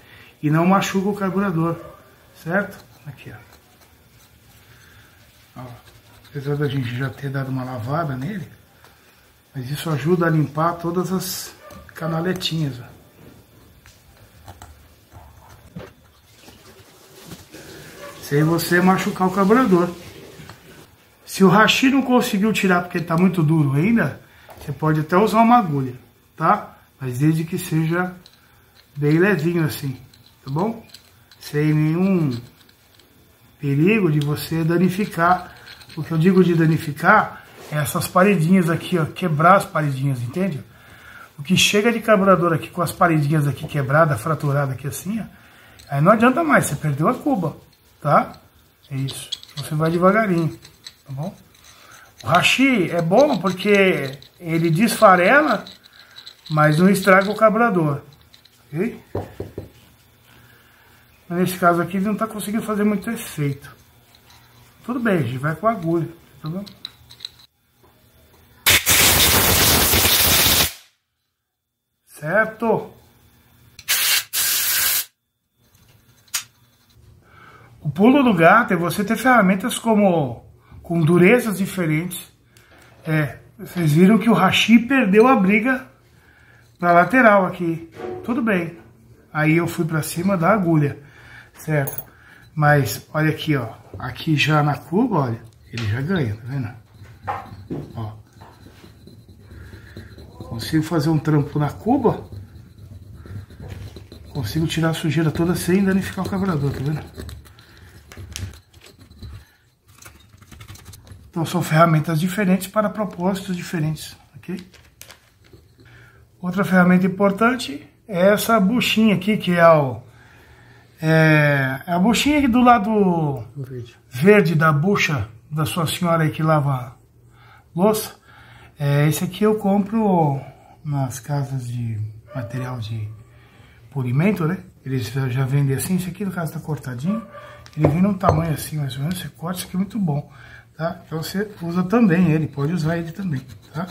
S1: e não machuca o carburador, certo? Aqui, ó. Apesar da gente já ter dado uma lavada nele, mas isso ajuda a limpar todas as canaletinhas, ó. Sem você machucar o carburador. Se o hashi não conseguiu tirar porque ele está muito duro ainda, você pode até usar uma agulha, tá? Mas desde que seja bem levinho assim, tá bom? Sem nenhum perigo de você danificar. O que eu digo de danificar é essas paredinhas aqui, ó, quebrar as paredinhas, entende? O que chega de carburador aqui com as paredinhas aqui quebradas, fraturadas aqui assim, ó, aí não adianta mais, você perdeu a cuba, tá? É isso, você vai devagarinho, tá bom? O hashi é bom porque ele desfarela, mas não estraga o carburador, ok? Mas nesse caso aqui ele não está conseguindo fazer muito efeito. Tudo bem, a gente vai com a agulha, tá bom? Certo? O pulo do gato é você ter ferramentas com durezas diferentes. Vocês viram que o hashi perdeu a briga pra lateral aqui. Tudo bem. Aí eu fui pra cima da agulha, certo? Mas olha aqui, ó. Aqui já na curva, olha, ele já ganha, tá vendo? Ó. Consigo fazer um trampo na cuba. Consigo tirar a sujeira toda sem danificar o carburador, tá vendo? Então são ferramentas diferentes para propósitos diferentes, ok? Outra ferramenta importante é essa buchinha aqui, que é a buchinha aqui do lado verde da bucha da sua senhora aí que lava louça. Esse aqui eu compro nas casas de material de polimento, né? Eles já vendem assim. Esse aqui no caso tá cortadinho. Ele vem num tamanho assim, mais ou menos. Você corta, isso aqui é muito bom, tá? Então você usa também ele, pode usar ele também, tá?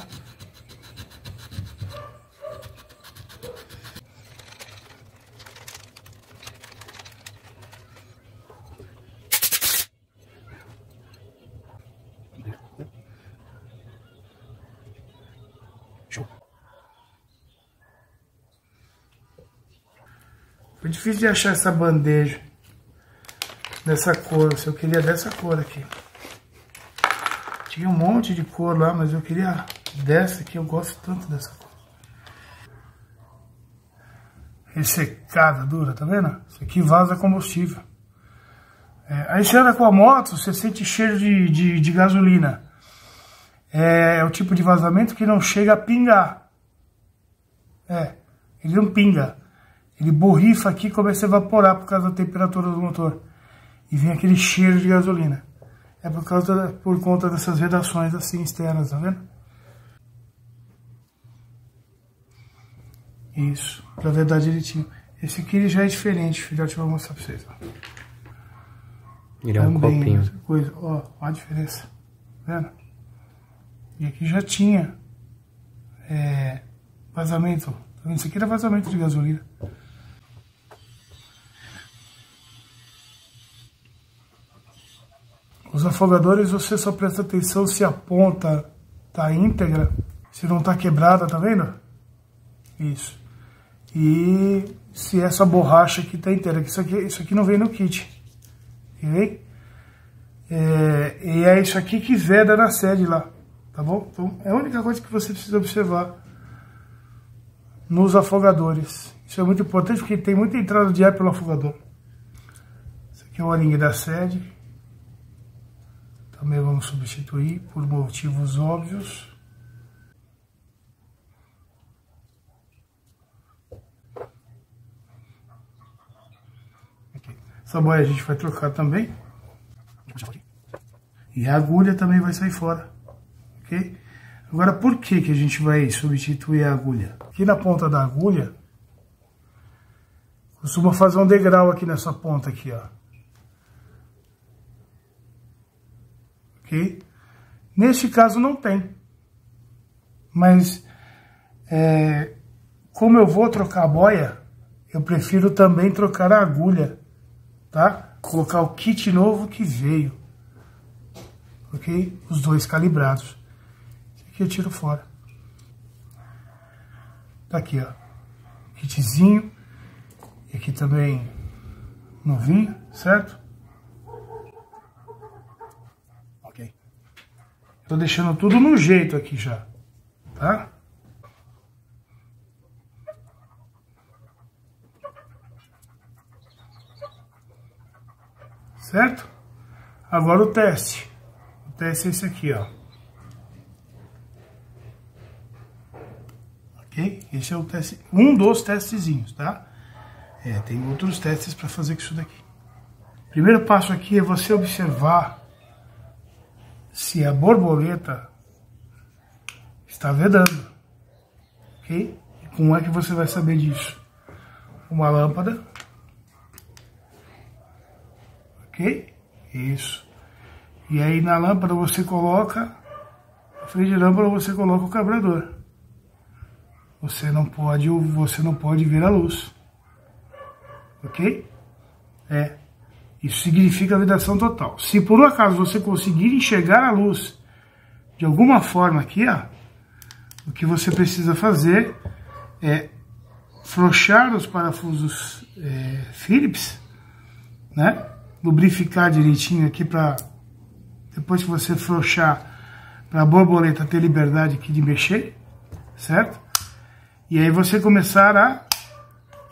S1: Foi difícil de achar essa bandeja dessa cor, se eu queria dessa cor aqui. Tinha um monte de cor lá, mas eu queria dessa aqui, eu gosto tanto dessa cor. Ressecada, dura, tá vendo? Isso aqui vaza combustível. Aí você anda com a moto, você sente cheiro de gasolina. É o tipo de vazamento que não chega a pingar. Ele não pinga. Ele borrifa aqui e começa a evaporar por causa da temperatura do motor. E vem aquele cheiro de gasolina. É por conta dessas vedações assim externas, tá vendo? Isso, pra vedar direitinho. Esse aqui ele já é diferente, filhote, eu vou mostrar pra vocês. Ó.
S2: Ele é um copinho.
S1: Coisa. Ó a diferença. Tá vendo? E aqui já tinha vazamento. Tá vendo? Isso aqui era vazamento de gasolina. Os afogadores você só presta atenção se a ponta tá íntegra, se não tá quebrada, tá vendo? Isso. E se essa borracha aqui tá inteira, isso aqui não vem no kit. Ok? E é isso aqui que veda na sede lá, tá bom? Então é a única coisa que você precisa observar nos afogadores. Isso é muito importante porque tem muita entrada de ar pelo afogador. Esse aqui é o O-ring da sede. Também vamos substituir por motivos óbvios. Aqui. Essa boia a gente vai trocar também. E a agulha também vai sair fora. Ok? Agora, por que que a gente vai substituir a agulha? Aqui na ponta da agulha, costuma fazer um degrau aqui nessa ponta aqui, ó. Ok? Neste caso não tem. Mas, como eu vou trocar a boia, eu prefiro também trocar a agulha, tá? Colocar o kit novo que veio. Ok? Os dois calibrados. Esse aqui eu tiro fora. Tá aqui, ó. Kitzinho. E aqui também novinho, certo? Ok. Tô deixando tudo no jeito aqui já, tá? Certo? Agora o teste. O teste é esse aqui, ó. Ok? Esse é o teste, um dos testezinhos, tá? Tem outros testes para fazer com isso daqui. Primeiro passo aqui é você observar se a borboleta está vedando. Ok? E como é que você vai saber disso? Uma lâmpada. Ok? Isso. E aí na lâmpada você coloca, na frente da lâmpada você coloca o carburador. Você não pode ver a luz. Ok? Isso significa vedação total. Se por um acaso você conseguir enxergar a luz de alguma forma aqui, ó, o que você precisa fazer é frouxar os parafusos Phillips, né? Lubrificar direitinho aqui para depois que você frouxar, para a borboleta ter liberdade aqui de mexer, certo? E aí você começar a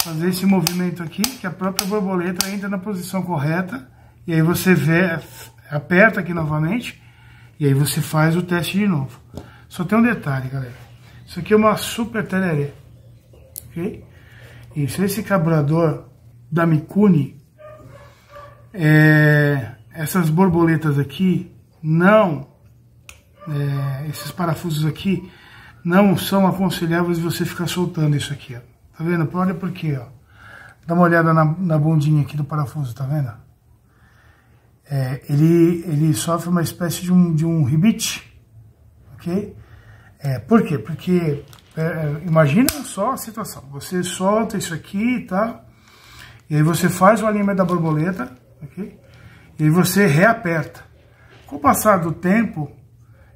S1: fazer esse movimento aqui, que a própria borboleta entra na posição correta, e aí você aperta aqui novamente, e aí você faz o teste de novo. Só tem um detalhe, galera. Isso aqui é uma super tererê, ok? Isso, esse carburador da Mikuni, essas borboletas aqui, esses parafusos aqui, não são aconselháveis você ficar soltando isso aqui, ó. Tá vendo? Olha por quê, ó. Dá uma olhada na bundinha aqui do parafuso, tá vendo? Ele sofre uma espécie de um ribite, ok? Por quê? Porque, imagina só a situação. Você solta isso aqui, tá? E aí você faz o alinhamento da borboleta, ok? E aí você reaperta. Com o passar do tempo,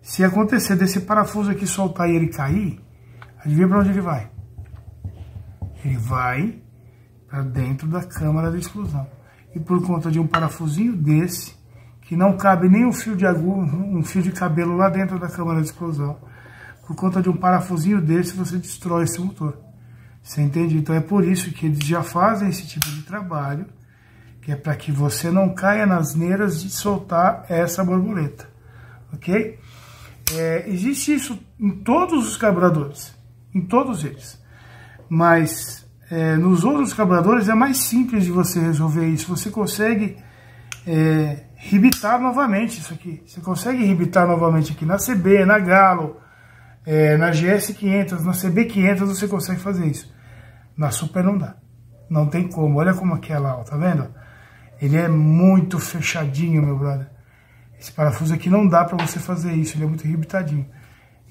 S1: se acontecer desse parafuso aqui soltar e ele cair, adivinha pra onde ele vai? Ele vai para dentro da câmara de explosão. E por conta de um parafusinho desse, que não cabe nem um fio de agulha, um fio de cabelo lá dentro da câmara de explosão, por conta de um parafusinho desse, você destrói esse motor. Você entende? Então é por isso que eles já fazem esse tipo de trabalho, que é para que você não caia nas neiras de soltar essa borboleta, ok? Existe isso em todos os carburadores, em todos eles, mas nos outros carburadores é mais simples de você resolver isso. Você consegue rebitar novamente isso aqui, você consegue rebitar novamente aqui na CB, na Galo, na GS500, na CB500 você consegue fazer isso. Na Super não dá, não tem como. Olha como aqui é lá, ó, tá vendo? Ele é muito fechadinho, meu brother. Esse parafuso aqui não dá pra você fazer isso, ele é muito rebitadinho.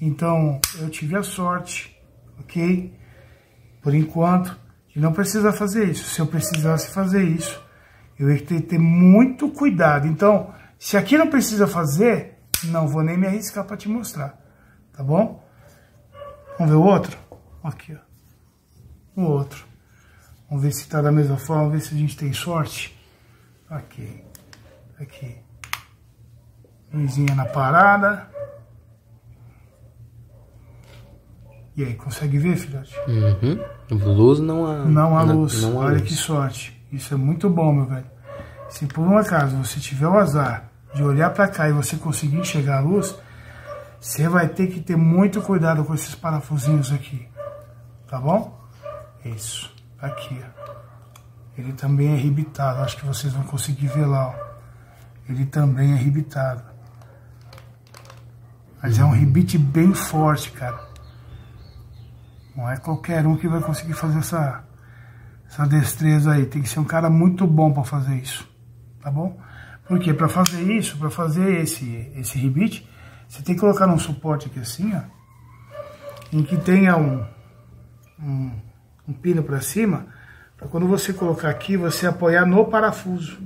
S1: Então, eu tive a sorte, ok? Por enquanto, de não precisar fazer isso. Se eu precisasse fazer isso, eu ia ter que ter muito cuidado. Então, se aqui não precisa fazer, não vou nem me arriscar pra te mostrar, tá bom? Vamos ver o outro? Aqui, ó. O outro. Vamos ver se tá da mesma forma, ver se a gente tem sorte. Ok. Aqui. Luzinha na parada. E aí, consegue ver, filhote?
S2: Luz não há...
S1: Não há luz. Olha que sorte. Isso é muito bom, meu velho. Se por um acaso você tiver o azar de olhar pra cá e você conseguir enxergar a luz, você vai ter que ter muito cuidado com esses parafusinhos aqui. Tá bom? Isso. Aqui, ó. Ele também é rebitado. Acho que vocês vão conseguir ver lá, ó. Ele também é rebitado. Mas é um rebite bem forte, cara. Não é qualquer um que vai conseguir fazer essa destreza aí. Tem que ser um cara muito bom para fazer isso. Tá bom? Porque para fazer isso, para fazer esse rebite, você tem que colocar num suporte aqui assim, ó. Em que tenha um pino para cima. Para quando você colocar aqui, você apoiar no parafuso.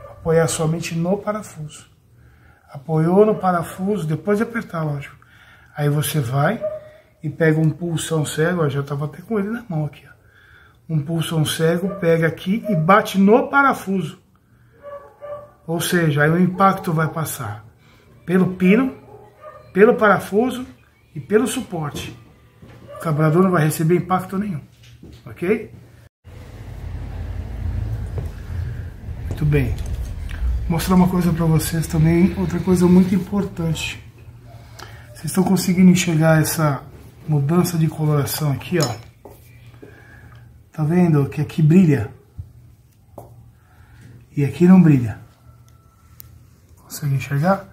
S1: Apoiar somente no parafuso. Apoiou no parafuso, depois de apertar, lógico. Aí você vai e pega um pulsão cego, ó, já estava até com ele na mão aqui, ó. Um pulsão cego, pega aqui e bate no parafuso. Ou seja, aí o impacto vai passar pelo pino, pelo parafuso e pelo suporte. O carburador não vai receber impacto nenhum, ok? Muito bem. Vou mostrar uma coisa para vocês também, outra coisa muito importante. Vocês estão conseguindo enxergar essa mudança de coloração aqui, ó? Tá vendo que aqui brilha e aqui não brilha? Consegue enxergar?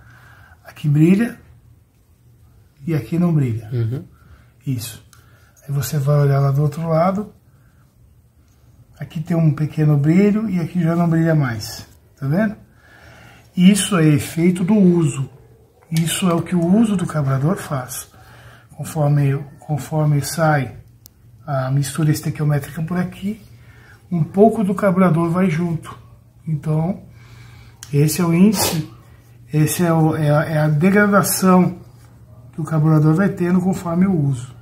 S1: Aqui brilha e aqui não brilha. Isso. Aí você vai olhar lá do outro lado. Aqui tem um pequeno brilho e aqui já não brilha mais. Tá vendo? Isso é efeito do uso. Isso é o que o uso do carburador faz. Conforme sai a mistura estequiométrica por aqui, um pouco do carburador vai junto. Então, esse é o índice, é a degradação que o carburador vai tendo conforme o uso.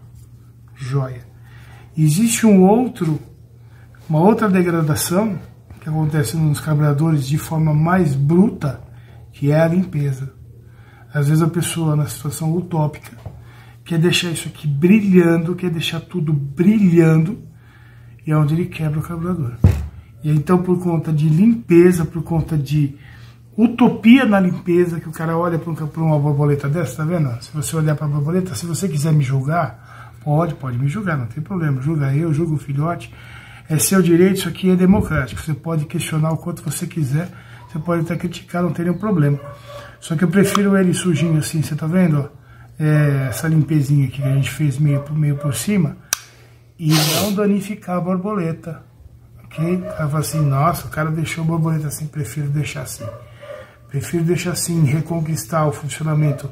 S1: Joia. Existe uma outra degradação que acontece nos carburadores de forma mais bruta, que é a limpeza. Às vezes a pessoa, na situação utópica, quer deixar isso aqui brilhando, quer deixar tudo brilhando, e é onde ele quebra o carburador. E então, por conta de limpeza, por conta de utopia na limpeza, que o cara olha para uma borboleta dessa, tá vendo? Se você olhar para a borboleta, se você quiser me julgar, pode me julgar, não tem problema. Julga eu, julga o filhote. É seu direito, isso aqui é democrático. Você pode questionar o quanto você quiser, você pode até criticar, não tem nenhum problema. Só que eu prefiro ele sujinho assim, você tá vendo? Ó? Essa limpezinha aqui que a gente fez meio por cima, e não danificar a borboleta, ok? O cara fala assim, nossa, o cara deixou a borboleta assim, prefiro deixar assim. Prefiro deixar assim, reconquistar o funcionamento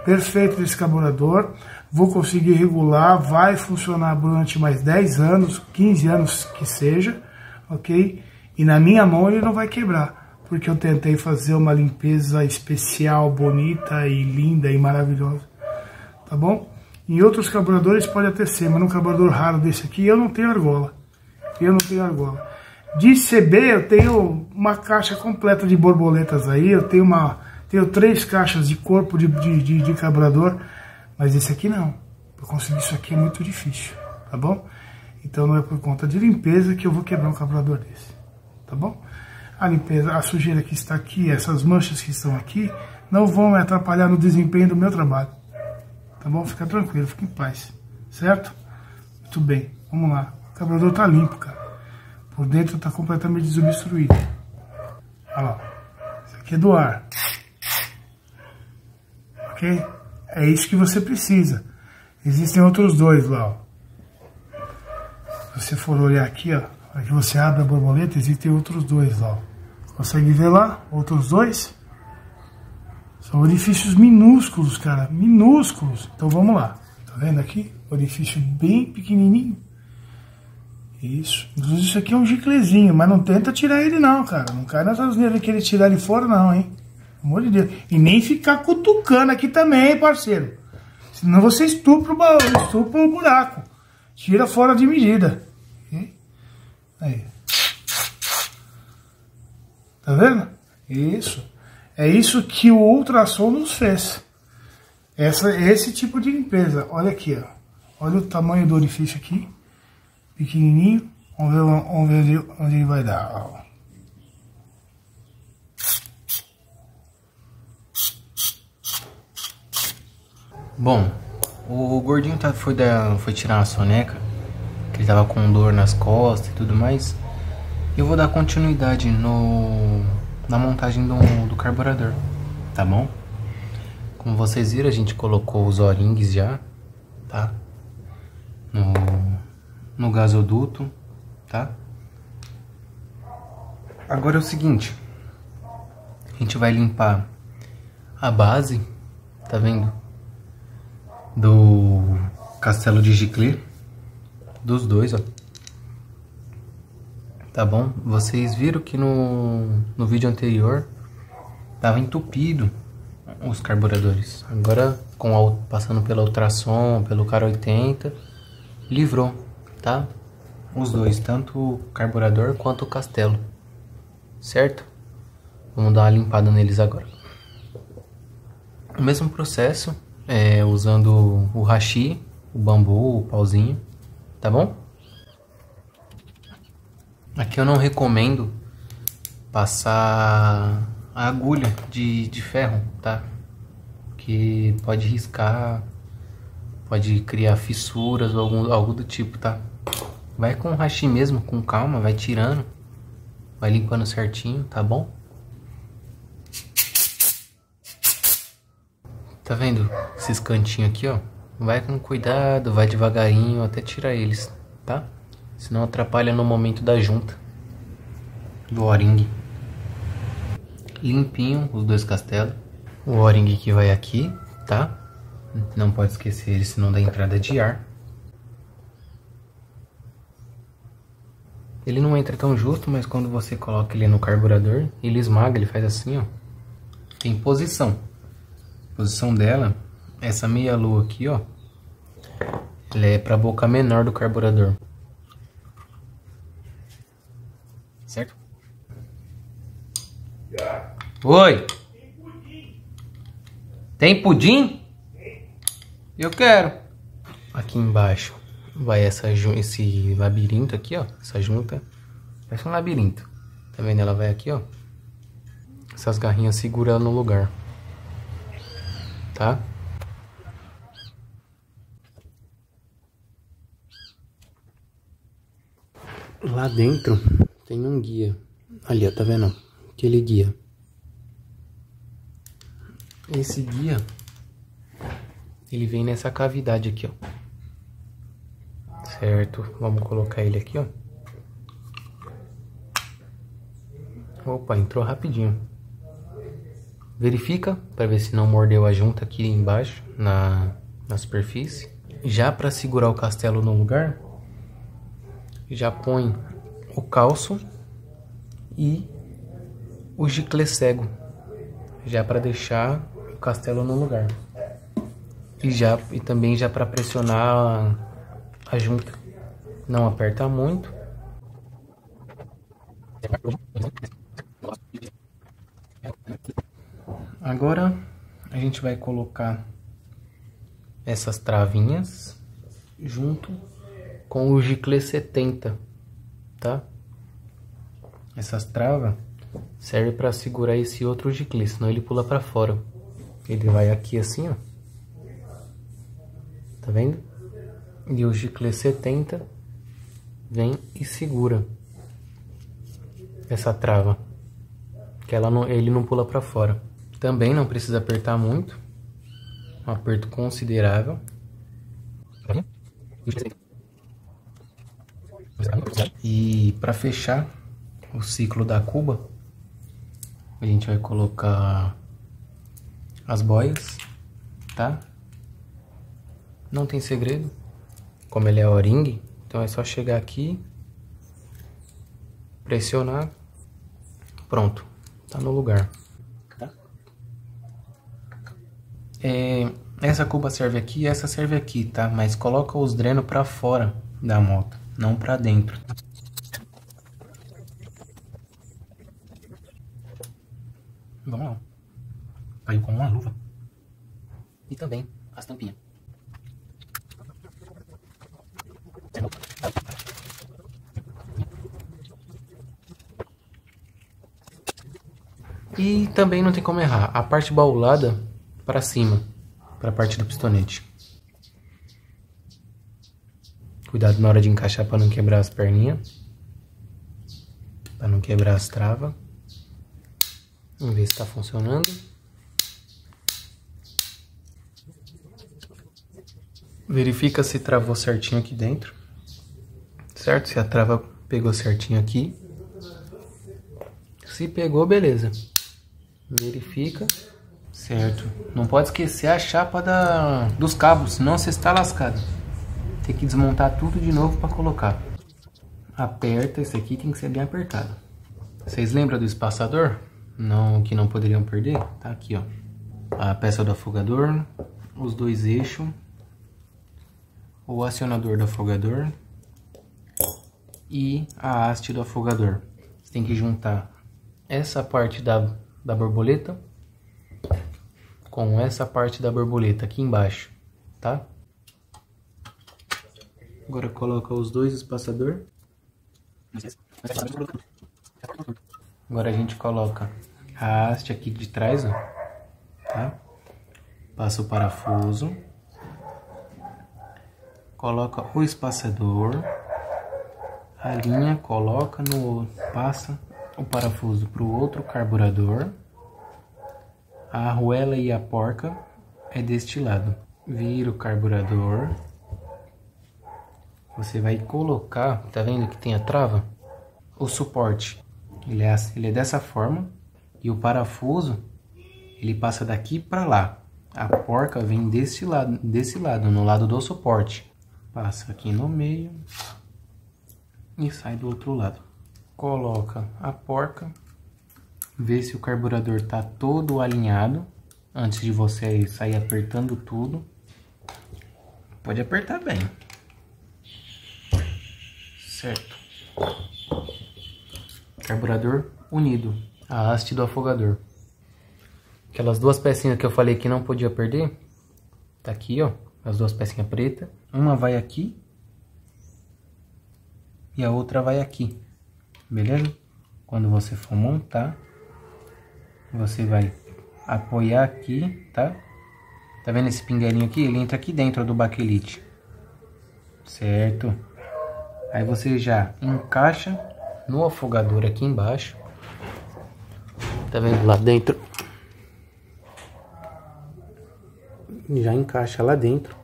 S1: perfeito desse carburador, vou conseguir regular, vai funcionar durante mais 10 anos, 15 anos que seja, ok? E na minha mão ele não vai quebrar, porque eu tentei fazer uma limpeza especial, bonita e linda e maravilhosa, tá bom? Em outros carburadores pode até ser, mas num carburador raro desse aqui eu não tenho argola. Eu não tenho argola. De CB eu tenho uma caixa completa de borboletas aí, eu tenho 3 caixas de corpo de carburador, mas esse aqui não. Para conseguir isso aqui é muito difícil, tá bom? Então não é por conta de limpeza que eu vou quebrar um carburador desse, tá bom? A limpeza, a sujeira que está aqui, essas manchas que estão aqui, não vão me atrapalhar no desempenho do meu trabalho, tá bom? Fica tranquilo, fica em paz, certo? Muito bem, vamos lá. O carburador tá limpo, cara. Por dentro está completamente desobstruído. Olha lá. Isso aqui é do ar. Ok? É isso que você precisa. Existem outros 2 lá, ó. Se você for olhar aqui, ó, aqui você abre a borboleta, existem outros 2 lá, ó. Consegue ver lá? Outros 2? São orifícios minúsculos, cara. Minúsculos. Então vamos lá. Tá vendo aqui? Orifício bem pequenininho. Isso. Inclusive isso aqui é um giclezinho, mas não tenta tirar ele não, cara. Não cai nessas neiras que ele tirar ele fora não, hein? Pelo amor de Deus. E nem ficar cutucando aqui também, hein, parceiro. Senão você estupra o buraco. Tira fora de medida. Aí. Tá vendo? Isso. É isso que o ultrassom nos fez. Esse tipo de limpeza. Olha aqui, ó. Olha o tamanho do orifício aqui. Pequenininho. Vamos ver onde ele vai dar. Ó.
S2: Bom, o gordinho foi tirar uma soneca, que ele tava com dor nas costas e tudo mais. Eu vou dar continuidade na montagem do carburador, tá bom? Como vocês viram, a gente colocou os O-rings já, tá? No gasoduto, tá? Agora é o seguinte, a gente vai limpar a base, tá vendo? Do castelo de giclê, dos 2, ó. Tá bom? Vocês viram que no vídeo anterior tava entupido os carburadores. Agora, passando pela ultrassom, pelo Cara 80, livrou, tá? Os 2, tanto o carburador quanto o castelo, certo? Vamos dar uma limpada neles agora. O mesmo processo, usando o hashi, o bambu, o pauzinho, tá bom? Aqui eu não recomendo passar a agulha de ferro, tá? Que pode riscar, pode criar fissuras ou algo do tipo, tá? Vai com o hashi mesmo, com calma, vai tirando, vai limpando certinho, tá bom? Tá vendo esses cantinhos aqui, ó? Vai com cuidado, vai devagarinho até tirar eles, tá? Senão atrapalha no momento da junta do O-ring. Limpinho os 2 castelos. O O-ring que vai aqui, tá? Não pode esquecer ele, senão dá entrada de ar. Ele não entra tão justo, mas quando você coloca ele no carburador, ele esmaga, ele faz assim, ó. Tem posição. A posição dela, essa meia lua aqui, ó. Ela é pra boca menor do carburador. Certo? Oi! Tem pudim? Eu quero. Aqui embaixo vai esse labirinto aqui, ó. Essa junta. Parece um labirinto. Tá vendo? Ela vai aqui, ó. Essas garrinhas seguram ela no lugar. Tá? Lá dentro tem um guia. Ali, ó, tá vendo? Aquele guia. Esse guia, ele vem nessa cavidade aqui, ó. Certo? Vamos colocar ele aqui, ó. Opa, entrou rapidinho. Verifica para ver se não mordeu a junta aqui embaixo, na superfície. Já para segurar o castelo no lugar, já põe o calço e o giclê cego, já para deixar o castelo no lugar. E também já para pressionar a junta. Não aperta muito Agora a gente vai colocar essas travinhas junto com o giclê 70, tá? Essas travas servem para segurar esse outro giclê, senão ele pula para fora. Ele vai aqui assim, ó. Tá vendo? E o giclê 70 vem e segura essa trava, que ele não pula para fora. Também não precisa apertar muito, um aperto considerável. E para fechar o ciclo da cuba, a gente vai colocar as boias, tá? Não tem segredo, como ele é O-ring, então é só chegar aqui, pressionar, pronto, tá no lugar. Essa cuba serve aqui e essa serve aqui, tá? Mas coloca os drenos pra fora da moto, não pra dentro. Vamos lá. Caiu com uma luva. E também as tampinhas. E também não tem como errar. A parte baulada para cima, para a parte do pistonete. Cuidado na hora de encaixar para não quebrar as perninhas, para não quebrar as travas. Vamos ver se está funcionando. Verifica se travou certinho aqui dentro, certo? Se a trava pegou certinho aqui. Se pegou, beleza. Verifica. Certo. Não pode esquecer a chapa dos cabos, senão você está lascado. Tem que desmontar tudo de novo para colocar. Aperta, esse aqui tem que ser bem apertado. Vocês lembram do espaçador? Não, que não poderiam perder? Tá aqui, ó. A peça do afogador, os dois eixos, o acionador do afogador e a haste do afogador. Você tem que juntar essa parte da borboleta com essa parte da borboleta aqui embaixo, tá? Agora coloca os dois espaçador. Agora a gente coloca a haste aqui de trás, ó, tá? Passa o parafuso. Coloca o espaçador. A linha coloca passa o parafuso para o outro carburador. A arruela e a porca é deste lado. Vira o carburador. Você vai colocar, tá vendo que tem a trava? O suporte, ele é dessa forma. E o parafuso, ele passa daqui para lá. A porca vem desse lado, no lado do suporte. Passa aqui no meio e sai do outro lado. Coloca a porca. Vê se o carburador tá todo alinhado antes de você sair apertando tudo. Pode apertar bem. Certo. Carburador unido. A haste do afogador. Aquelas duas pecinhas que eu falei que não podia perder. Tá aqui, ó. As duas pecinhas pretas. Uma vai aqui. E a outra vai aqui. Beleza? Quando você for montar, você vai apoiar aqui, tá? Tá vendo esse pinguelinho aqui? Ele entra aqui dentro do baquelite. Certo? Aí você já encaixa no afogador aqui embaixo. Tá vendo lá dentro? Já encaixa lá dentro.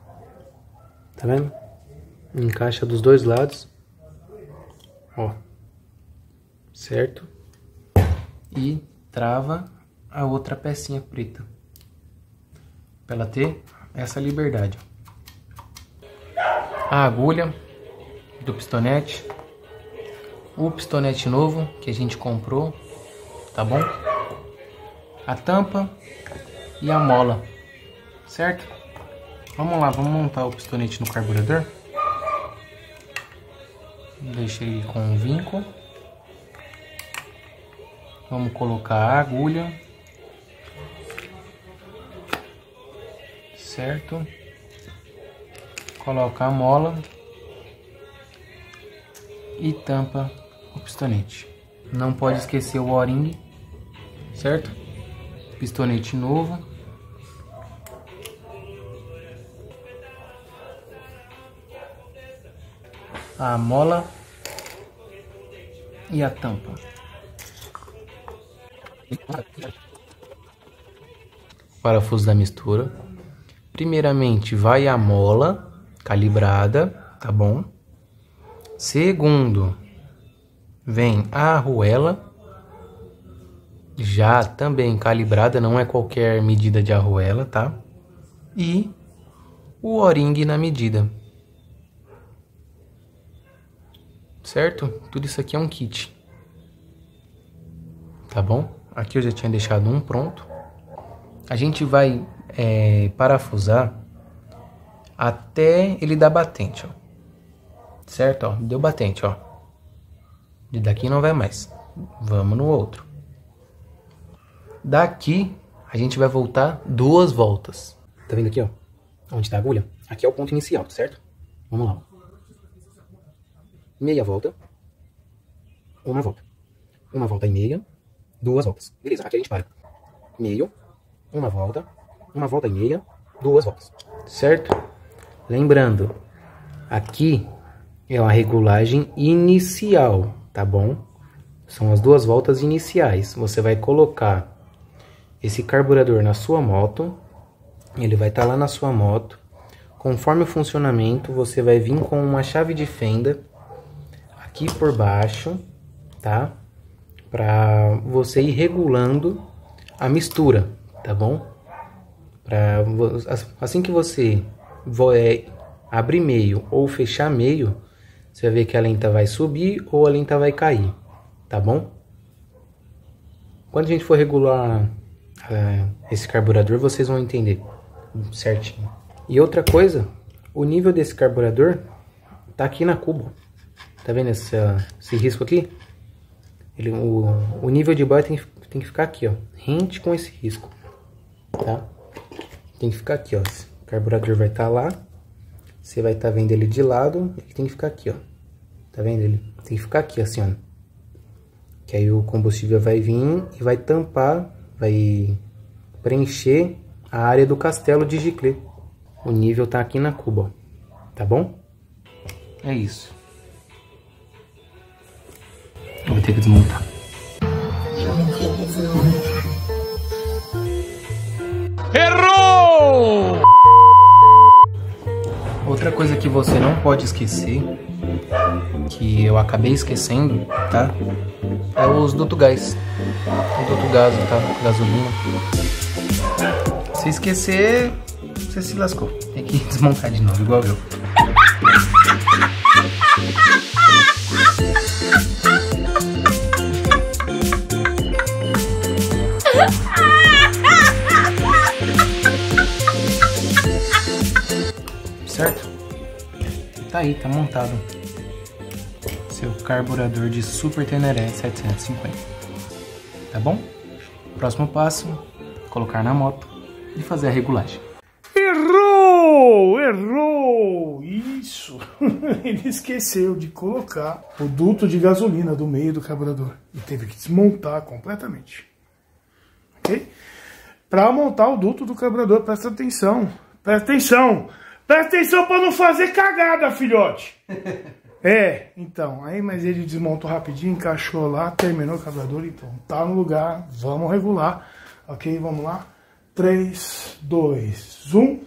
S2: Tá vendo? Encaixa dos dois lados. Ó. Certo? E trava a outra pecinha preta, para ela ter essa liberdade. A agulha do pistonete, o pistonete novo que a gente comprou, tá bom? A tampa e a mola, certo? Vamos lá, vamos montar o pistonete no carburador. Deixei ele com um vinco. Vamos colocar a agulha. Certo? Coloca a mola e tampa o pistonete. Não pode esquecer o O-ring, certo? Pistonete novo. A mola e a tampa. Parafuso da mistura. Primeiramente vai a mola calibrada, tá bom? Segundo, vem a arruela, já também calibrada, não é qualquer medida de arruela, tá? E o O-ring na medida. Certo? Tudo isso aqui é um kit. Tá bom? Aqui eu já tinha deixado um pronto. A gente vai parafusar até ele dar batente, ó. Certo? Ó, deu batente, ó. De daqui não vai mais. Vamos no outro. Daqui a gente vai voltar 2 voltas. Tá vendo aqui, ó? Onde tá a agulha? Aqui é o ponto inicial, certo? Vamos lá. Meia volta. Uma volta. Uma volta e meia. 2 voltas. Beleza, aqui a gente para. Meio. Uma volta e meia, 2 voltas. Certo? Lembrando, aqui é uma regulagem inicial, tá bom? São as 2 voltas iniciais. Você vai colocar esse carburador na sua moto. Ele vai estar lá na sua moto. Conforme o funcionamento, você vai vir com uma chave de fenda aqui por baixo, tá? Pra você ir regulando a mistura, tá bom? Assim que você abrir meio ou fechar meio, você vai ver que a lenta vai subir ou a lenta vai cair, tá bom? Quando a gente for regular esse carburador, vocês vão entender certinho. E outra coisa, o nível desse carburador tá aqui na cuba. Tá vendo esse risco aqui? O nível de baixo tem que ficar aqui, ó, rente com esse risco, tá? Tem que ficar aqui, ó. O carburador vai estar lá, você vai estar vendo ele de lado, ele tem que ficar aqui, ó. Tá vendo? Ele tem que ficar aqui, assim, ó. Que aí o combustível vai vir e vai tampar, vai preencher a área do castelo de giclê. O nível tá aqui na cuba, ó. Tá bom? É isso. Eu vou ter que desmontar.
S3: Errou!
S2: Outra coisa que você não pode esquecer, que eu acabei esquecendo, tá? É os duto gás. O duto gás, tá? Gasolina. Se esquecer, você se lascou. Tem que desmontar de novo, igual eu. Certo? Tá aí, tá montado seu carburador de Super Teneré 750. Tá bom? Próximo passo, colocar na moto e fazer a regulagem.
S1: Errou! Errou! Isso! Ele esqueceu de colocar o duto de gasolina do meio do carburador e teve que desmontar completamente. Ok? Para montar o duto do carburador, presta atenção. Presta atenção! Presta atenção para não fazer cagada, filhote! Então, aí, mas ele desmontou rapidinho, encaixou lá, terminou o carburador, então tá no lugar, vamos regular, ok? Vamos lá, 3, 2, 1. Muito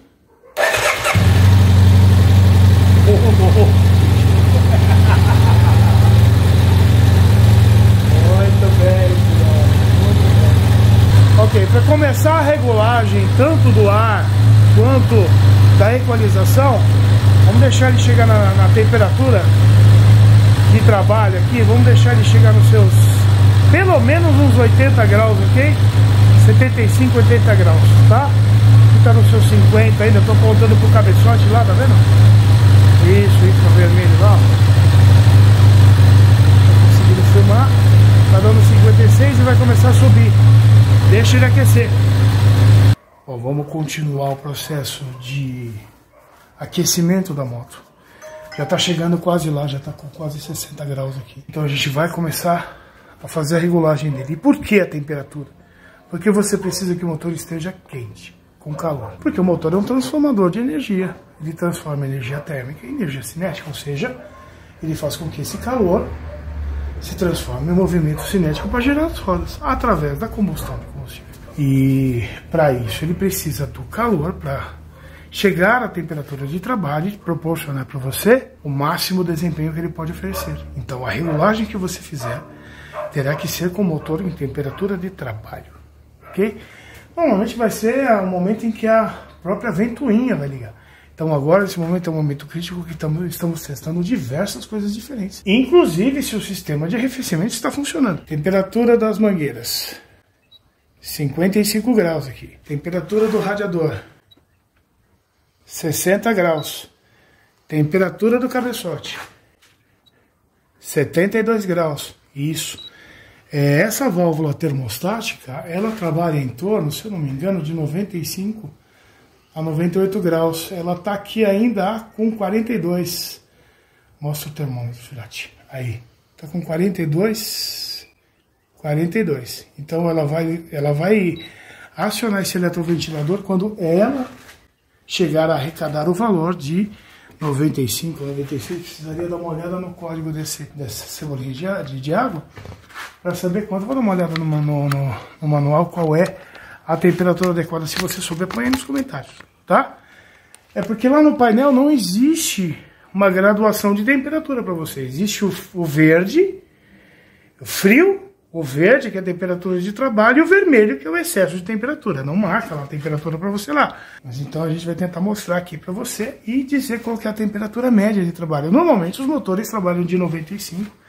S1: bem, filhote, muito bem. Ok, para começar a regulagem, tanto do ar quanto da equalização, vamos deixar ele chegar na temperatura de trabalho aqui, vamos deixar ele chegar nos seus, pelo menos uns 80 graus, ok? 75, 80 graus, tá? Aqui tá nos seus 50 ainda, tô apontando pro cabeçote lá, tá vendo? Isso, tá vermelho lá. Tô conseguindo filmar, tá dando 50 56 e vai começar a subir. Deixa ele aquecer. Bom, vamos continuar o processo de aquecimento da moto. Já está chegando quase lá, já está com quase 60 graus aqui. Então a gente vai começar a fazer a regulagem dele. E por que a temperatura? Porque você precisa que o motor esteja quente, com calor. Porque o motor é um transformador de energia. Ele transforma energia térmica em energia cinética, ou seja, ele faz com que esse calor se transforme em movimento cinético para gerar as rodas, através da combustão de combustível. E para isso ele precisa do calor para chegar à temperatura de trabalho e proporcionar para você o máximo desempenho que ele pode oferecer. Então a regulagem que você fizer terá que ser com o motor em temperatura de trabalho, ok? Normalmente vai ser o momento em que a própria ventoinha vai ligar. Então agora, nesse momento, é um momento crítico que estamos testando diversas coisas diferentes. Inclusive se o sistema de arrefecimento está funcionando. Temperatura das mangueiras, 55 graus aqui. Temperatura do radiador, 60 graus. Temperatura do cabeçote, 72 graus. Isso. Essa válvula termostática, ela trabalha em torno, se eu não me engano, de 95 a 98 graus. Ela está aqui ainda com 42. Mostra o termômetro, filhote. Aí. Está com 42. 42. Então ela vai acionar esse eletroventilador quando ela chegar a arrecadar o valor de 95, 96. Precisaria dar uma olhada no código dessa cebolinha de água para saber quanto. Vou dar uma olhada no manual qual é a temperatura adequada. Se você souber, põe aí nos comentários, tá? É porque lá no painel não existe uma graduação de temperatura para você. Existe o verde, o frio, o verde, que é a temperatura de trabalho, e o vermelho, que é o excesso de temperatura. Não marca lá a temperatura para você lá. Mas então a gente vai tentar mostrar aqui para você e dizer qual que é a temperatura média de trabalho. Normalmente os motores trabalham de 95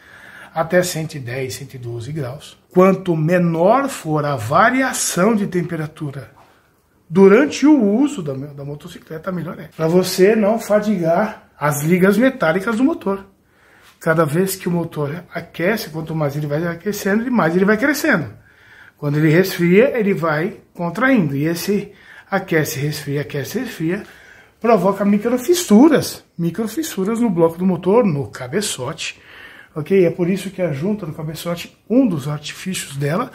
S1: até 110, 112 graus. Quanto menor for a variação de temperatura durante o uso da motocicleta, melhor é. Para você não fadigar as ligas metálicas do motor. Cada vez que o motor aquece, quanto mais ele vai aquecendo, mais ele vai crescendo. Quando ele resfria, ele vai contraindo. E esse aquece, resfria, provoca microfissuras no bloco do motor, no cabeçote. Ok? É por isso que a junta do cabeçote, um dos artifícios dela,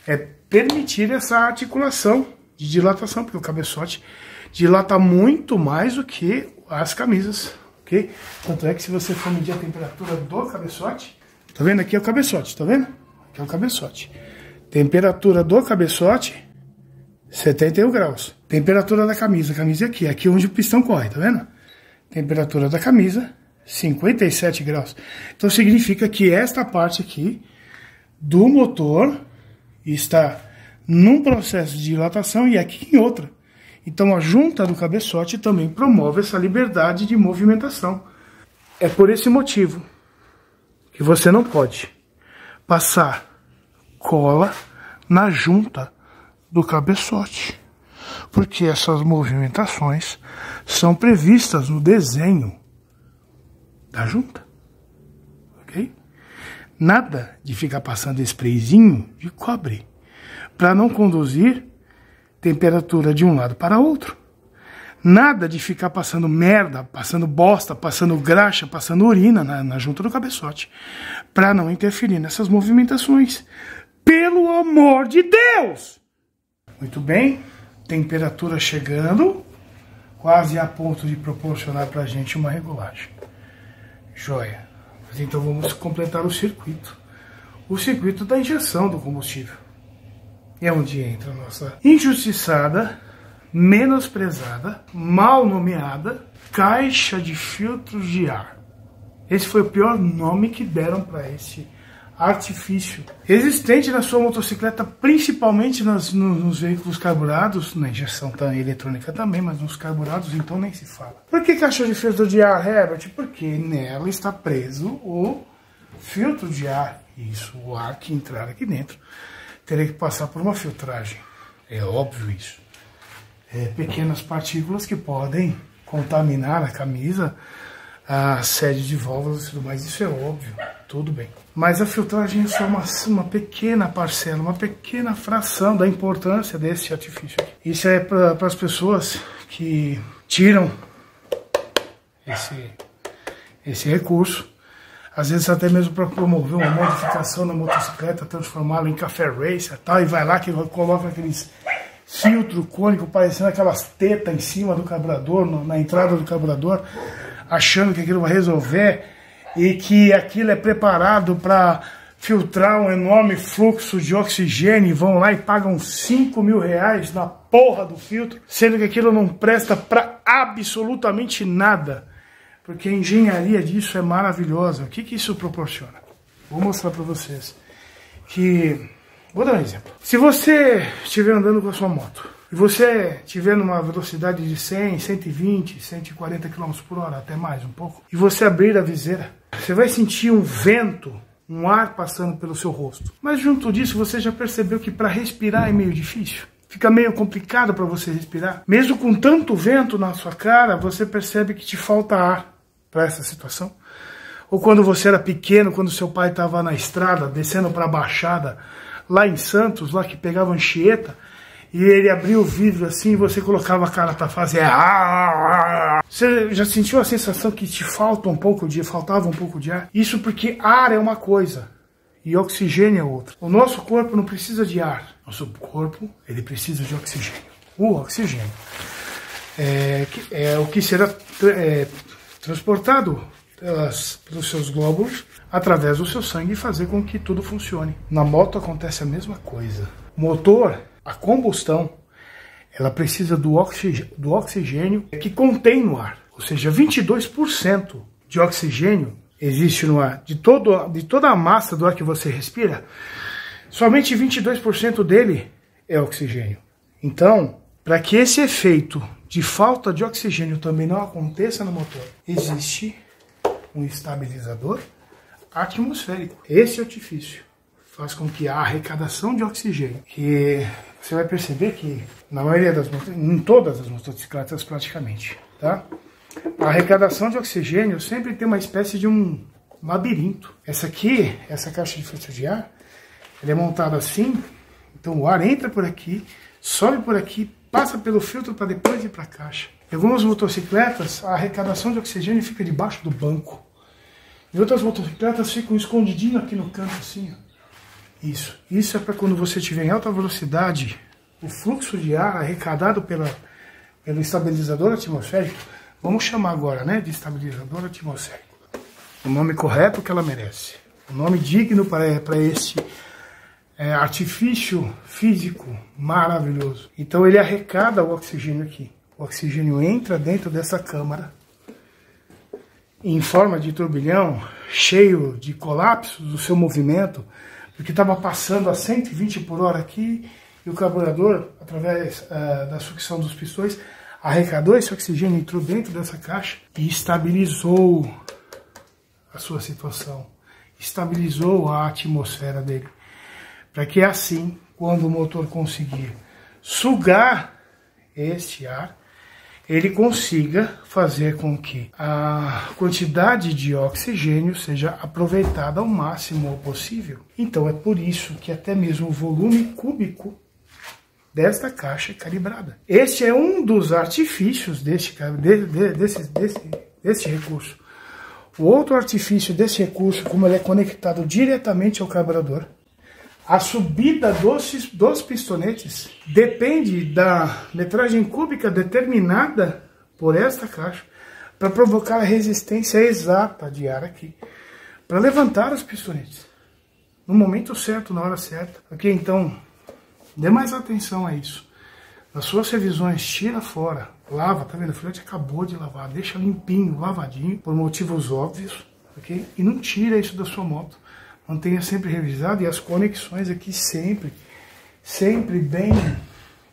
S1: é permitir essa articulação de dilatação, porque o cabeçote dilata muito mais do que as camisas. Okay? Tanto é que se você for medir a temperatura do cabeçote, tá vendo? Aqui é o cabeçote, tá vendo? Aqui é o cabeçote. Temperatura do cabeçote, 71 graus. Temperatura da camisa, a camisa é aqui onde o pistão corre, tá vendo? Temperatura da camisa, 57 graus. Então significa que esta parte aqui do motor está num processo de dilatação e aqui em outra. Então a junta do cabeçote também promove essa liberdade de movimentação. É por esse motivo que você não pode passar cola na junta do cabeçote, porque essas movimentações são previstas no desenho da junta, ok? Nada de ficar passando sprayzinho de cobre para não conduzir temperatura de um lado para outro. Nada de ficar passando merda, passando bosta, passando graxa, passando urina na junta do cabeçote, para não interferir nessas movimentações. Pelo amor de Deus! Muito bem, temperatura chegando, quase a ponto de proporcionar para a gente uma regulagem. Joia. Mas então vamos completar o circuito da injeção do combustível. É onde entra a nossa injustiçada, menosprezada, mal nomeada caixa de filtros de ar. Esse foi o pior nome que deram para esse artifício existente na sua motocicleta, principalmente nos veículos carburados, na injeção eletrônica também, mas nos carburados então nem se fala. Por que caixa de filtro de ar, Herbert? Porque nela está preso o filtro de ar. Isso, o ar que entrar aqui dentro teria que passar por uma filtragem. É óbvio isso. Pequenas partículas que podem contaminar a camisa, a sede de válvulas e tudo mais, isso é óbvio, tudo bem. Mas a filtragem é só uma pequena parcela, uma pequena fração da importância desse artifício aqui. Isso é para as pessoas que tiram esse recurso, às vezes até mesmo para promover uma modificação na motocicleta, transformá-la em café racer, tal, e vai lá que coloca aqueles filtro cônico parecendo aquelas tetas em cima do carburador, na entrada do carburador, achando que aquilo vai resolver e que aquilo é preparado para filtrar um enorme fluxo de oxigênio, e vão lá e pagam 5 mil reais na porra do filtro, sendo que aquilo não presta para absolutamente nada, porque a engenharia disso é maravilhosa. O que isso proporciona? Vou mostrar para vocês que... Vou dar um exemplo. Se você estiver andando com a sua moto e você estiver numa velocidade de 100, 120, 140 km por hora, até mais um pouco, e você abrir a viseira, você vai sentir um vento, um ar passando pelo seu rosto. Mas junto disso, você já percebeu que para respirar é meio difícil? Fica meio complicado para você respirar? Mesmo com tanto vento na sua cara, você percebe que te falta ar para essa situação? Ou quando você era pequeno, quando seu pai estava na estrada, descendo para a Baixada, lá em Santos, lá que pegava Anchieta, e ele abria o vidro assim, e você colocava a cara para fazer... Você já sentiu a sensação que te faltava um pouco de ar? Isso porque ar é uma coisa e oxigênio é outra. O nosso corpo não precisa de ar. Nosso corpo, ele precisa de oxigênio. O oxigênio é o que será transportado pelos seus glóbulos através do seu sangue e fazer com que tudo funcione. Na moto acontece a mesma coisa. O motor, a combustão, ela precisa do oxigênio que contém no ar. Ou seja, 22% de oxigênio existe no ar. De toda a massa do ar que você respira, somente 22% dele é oxigênio. Então, para que esse efeito de falta de oxigênio também não aconteça no motor, existe um estabilizador atmosférico. Esse artifício faz com que a arrecadação de oxigênio, que você vai perceber que na maioria em todas as motocicletas praticamente, tá? A arrecadação de oxigênio sempre tem uma espécie de um labirinto. Essa caixa de filtro de ar, ela é montada assim, então o ar entra por aqui, sobe por aqui, passa pelo filtro para depois ir para a caixa. Em algumas motocicletas, a arrecadação de oxigênio fica debaixo do banco. Em outras motocicletas ficam escondidinho aqui no canto assim, ó. Isso é para quando você estiver em alta velocidade, o fluxo de ar arrecadado pelo estabilizador atmosférico, vamos chamar agora, né, de estabilizador atmosférico. O nome correto que ela merece. O nome digno para este artifício físico maravilhoso. Então ele arrecada o oxigênio aqui. O oxigênio entra dentro dessa câmara em forma de turbilhão, cheio de colapsos do seu movimento, porque estava passando a 120 por hora aqui, e o carburador, através da sucção dos pistões, arrecadou esse oxigênio, entrou dentro dessa caixa e estabilizou a sua situação, estabilizou a atmosfera dele, para que assim, quando o motor conseguir sugar este ar, ele consiga fazer com que a quantidade de oxigênio seja aproveitada ao máximo possível. Então é por isso que até mesmo o volume cúbico desta caixa é calibrada. Este é um dos artifícios deste recurso. O outro artifício desse recurso, como ele é conectado diretamente ao carburador, a subida dos pistonetes depende da metragem cúbica determinada por esta caixa para provocar a resistência exata de ar aqui, para levantar os pistonetes no momento certo, na hora certa. Ok? Então, dê mais atenção a isso. Nas suas revisões, tira fora, lava, tá vendo? O filhote acabou de lavar, deixa limpinho, lavadinho, por motivos óbvios, ok? E não tira isso da sua moto. Mantenha sempre revisado e as conexões aqui sempre bem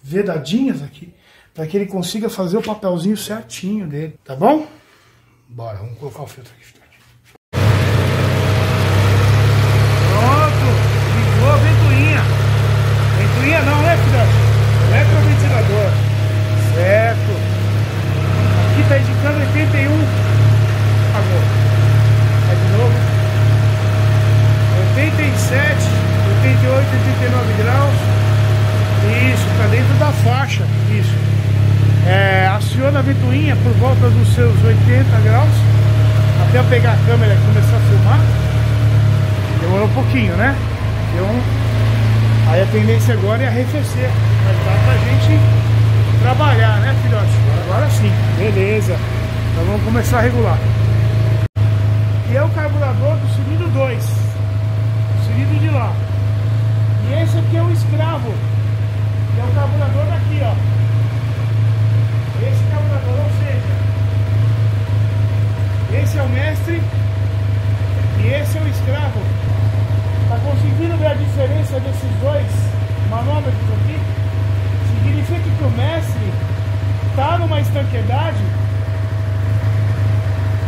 S1: vedadinhas aqui, para que ele consiga fazer o papelzinho certinho dele, tá bom? Bora, vamos colocar o filtro aqui. Pronto, ligou a ventoinha. Ventoinha não, né, filhote? Eletroventilador, certo. Aqui tá indicando 81 agora. aciona a ventoinha por volta dos seus 80 graus, até eu pegar a câmera e começar a filmar. Demorou um pouquinho, né? Aí a tendência agora é arrefecer, mas dá pra gente trabalhar, né, filhote? Agora sim, beleza. Então vamos começar a regular. E é o carburador do cilindro 2, o cilindro de lá. E esse aqui é o escravo, que é o carburador daqui, ó. Esse carburador, ou seja, esse é o mestre e esse é o escravo. Tá conseguindo ver a diferença desses dois manômetros aqui? Significa que o mestre tá numa estanqueidade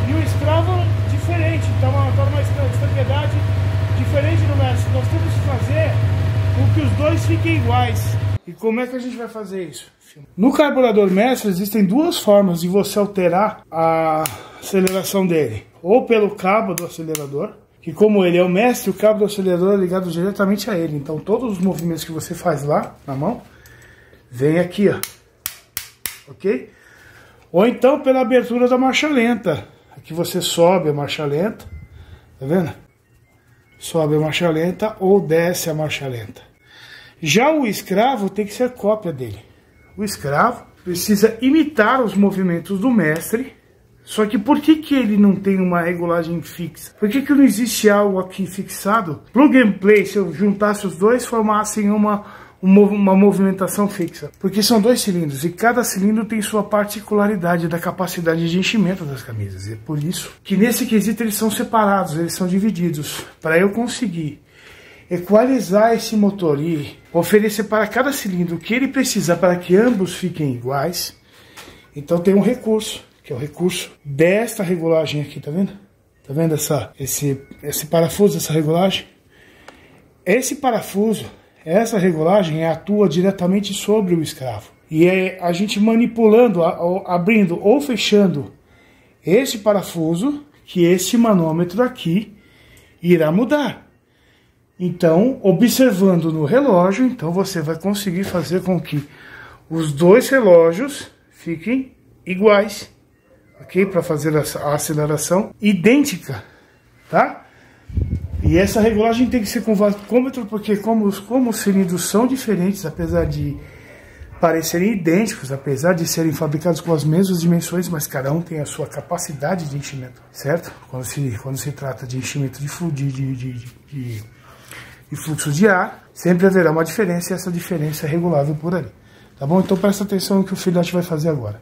S1: e o escravo diferente, tá numa estanqueidade diferente do mestre. Nós temos que fazer com que os dois fiquem iguais. E como é que a gente vai fazer isso? No carburador mestre existem duas formas de você alterar a aceleração dele. Ou pelo cabo do acelerador, que como ele é o mestre, o cabo do acelerador é ligado diretamente a ele. Então todos os movimentos que você faz lá na mão, vem aqui, ó. Ok? Ou então pela abertura da marcha lenta. Aqui você sobe a marcha lenta, tá vendo? Sobe a marcha lenta ou desce a marcha lenta. Já o escravo tem que ser cópia dele. O escravo precisa imitar os movimentos do mestre. Só que por que ele não tem uma regulagem fixa? Por que não existe algo aqui fixado? Plug and play, se eu juntasse os dois, formassem uma movimentação fixa. Porque são dois cilindros e cada cilindro tem sua particularidade da capacidade de enchimento das camisas. E é por isso que nesse quesito eles são separados, eles são divididos. Para eu conseguir equalizar esse motor e oferecer para cada cilindro o que ele precisa para que ambos fiquem iguais, então tem um recurso, que é o recurso desta regulagem aqui, tá vendo? Tá vendo esse parafuso dessa regulagem? Esse parafuso, essa regulagem atua diretamente sobre o escravo. E é a gente manipulando, abrindo ou fechando esse parafuso, que este manômetro aqui irá mudar. Então, observando no relógio, então você vai conseguir fazer com que os dois relógios fiquem iguais, ok? Para fazer a aceleração idêntica, tá? E essa regulagem tem que ser com vacômetro, porque como os cilindros são diferentes, apesar de parecerem idênticos, apesar de serem fabricados com as mesmas dimensões, mas cada um tem a sua capacidade de enchimento, certo? Quando se trata de enchimento de fluxo de ar, sempre haverá uma diferença e essa diferença é regulável por ali. Tá bom? Então presta atenção no que o filhote vai fazer agora.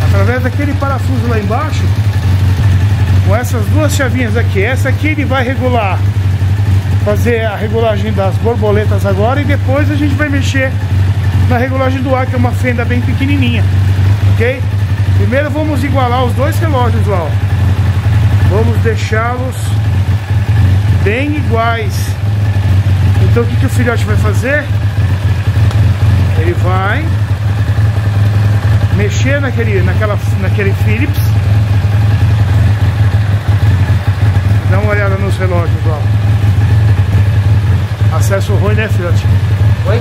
S1: Através daquele parafuso lá embaixo, com essas duas chavinhas aqui, essa aqui ele vai regular, fazer a regulagem das borboletas agora e depois a gente vai mexer na regulagem do ar, que é uma fenda bem pequenininha, ok? Primeiro vamos igualar os dois relógios lá, ó. Vamos deixá-los bem iguais. Então o que o filhote vai fazer? Ele vai mexer naquele Phillips. Dá uma olhada nos relógios, ó. Acesso ruim, né, filhote?
S2: Oi?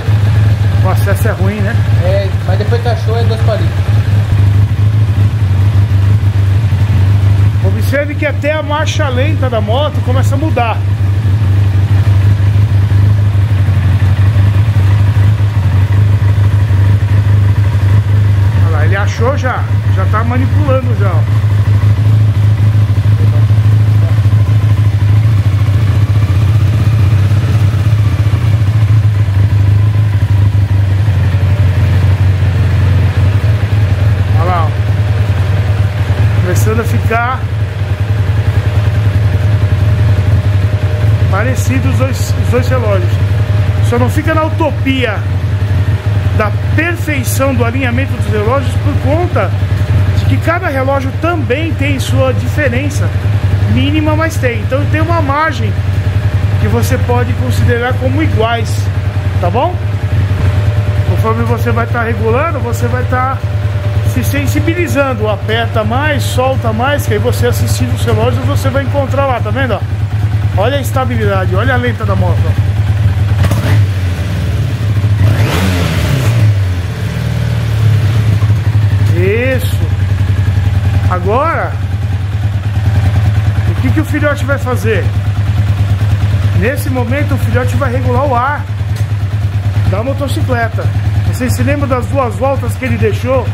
S1: O acesso é ruim, né?
S2: É, mas depois que achou é 2 palitos.
S1: Observe que até a marcha lenta da moto começa a mudar. Olha lá, ele achou já tá manipulando já, ó. Olha lá, ó. Começando a ficar parecidos os dois relógios. Só não fica na utopia da perfeição do alinhamento dos relógios por conta de que cada relógio também tem sua diferença mínima, mas tem. Então tem uma margem que você pode considerar como iguais, tá bom? Conforme você vai estar regulando, você vai estar se sensibilizando. Aperta mais, solta mais, que aí você assistindo os relógios você vai encontrar lá, tá vendo? Ó? Olha a estabilidade, olha a lenta da moto. filhote vai fazer? Nesse momento o filhote vai regular o ar da motocicleta. Vocês se lembram das 2 voltas que ele deixou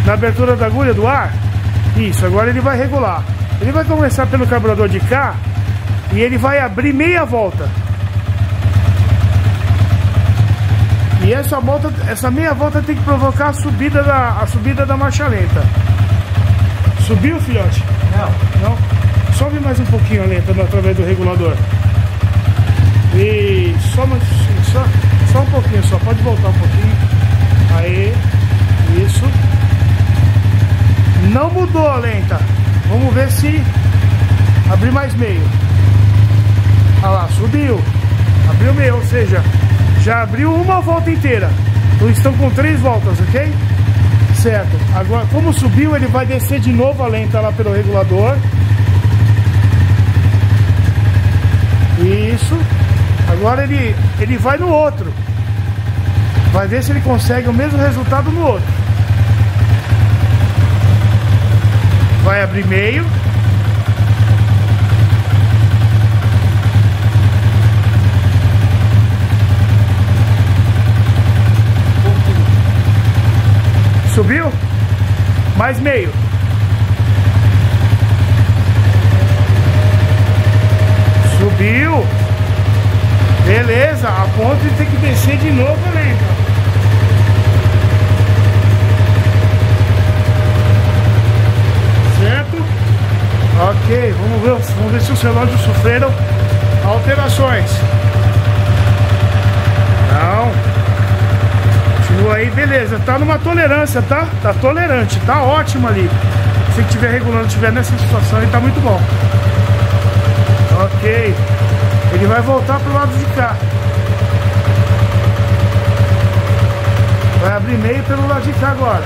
S1: na abertura da agulha do ar? Isso, agora ele vai regular. Ele vai começar pelo carburador de cá e ele vai abrir meia volta. E essa meia volta tem que provocar a subida da marcha lenta. Subiu, filhote? Não? Sobe mais um pouquinho a lenta através do regulador. E só um pouquinho só, pode voltar um pouquinho. Aí, isso. Não mudou a lenta. Vamos ver se abrir mais meio. Olha lá, subiu. Abriu meio, ou seja, já abriu uma volta inteira. Então estão com 3 voltas, ok? Certo. Agora, como subiu, ele vai descer de novo a lenta lá pelo regulador. Isso. Agora ele vai no outro. Vai ver se ele consegue o mesmo resultado no outro. Vai abrir meio. Subiu? Mais meio. Subiu. Beleza, a ponta tem que descer de novo a lenta. Certo? Ok, vamos ver se os relógios sofreram alterações. Não. Continua aí, beleza. Tá numa tolerância, tá? Tá tolerante, tá ótimo ali. Se estiver regulando, estiver nessa situação, ele tá muito bom. Ok. Ele vai voltar pro lado de cá. Vai abrir meio pelo lado de cá agora.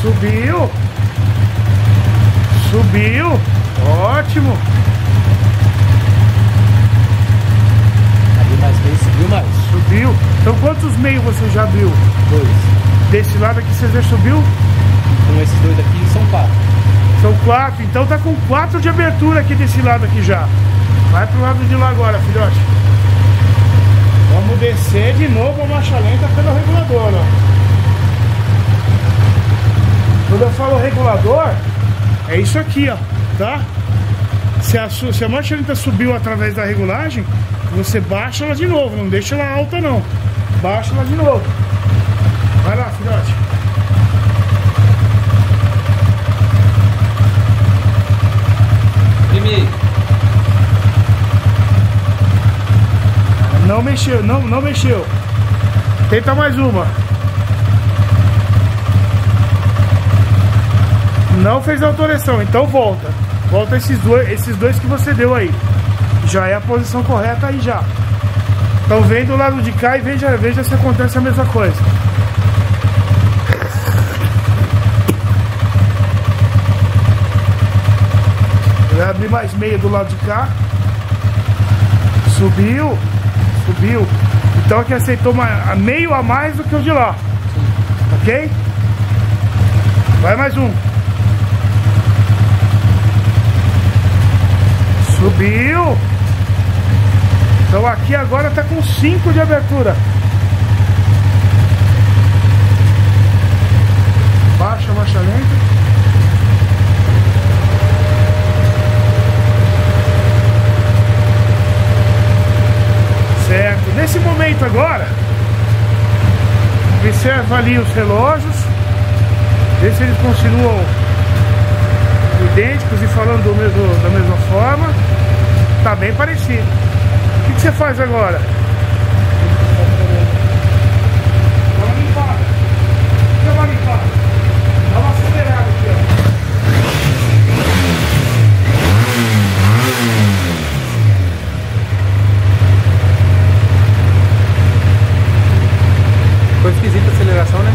S1: Subiu. Subiu. Ótimo.
S2: Abriu mais meio, subiu mais.
S1: Subiu. Então quantos meios você já abriu?
S2: 2.
S1: Desse lado aqui você já subiu?
S2: Com esses 2 aqui são 4.
S1: São 4, então tá com 4 de abertura aqui desse lado aqui já. Vai pro lado de lá agora, filhote. Vamos descer de novo a marcha lenta pelo regulador, ó. Quando eu falo regulador, é isso aqui, ó, tá? Se a marcha lenta subiu através da regulagem, você baixa ela de novo, não deixa ela alta não. Baixa ela de novo. Vai lá, filhote.
S2: Primeiro.
S1: Não mexeu, não mexeu. Tenta mais uma. Não fez alteração, então volta. Volta esses dois que você deu aí. Já é a posição correta aí já. Então vem do lado de cá e veja se acontece a mesma coisa. Vai abrir mais meio do lado de cá. Subiu. Subiu. Então aqui aceitou meio a mais do que o de lá. Ok? Vai mais um. Subiu. Então aqui agora tá com 5 de abertura. Baixa a marcha lenta. Certo. Nesse momento agora, observa ali os relógios. Vê se eles continuam idênticos e falando da mesma forma. Tá bem parecido. O que você faz agora? Dá uma limpada. Dá uma limpada. Dá uma acelerada aqui, ó.
S2: Ficou esquisita a aceleração, né?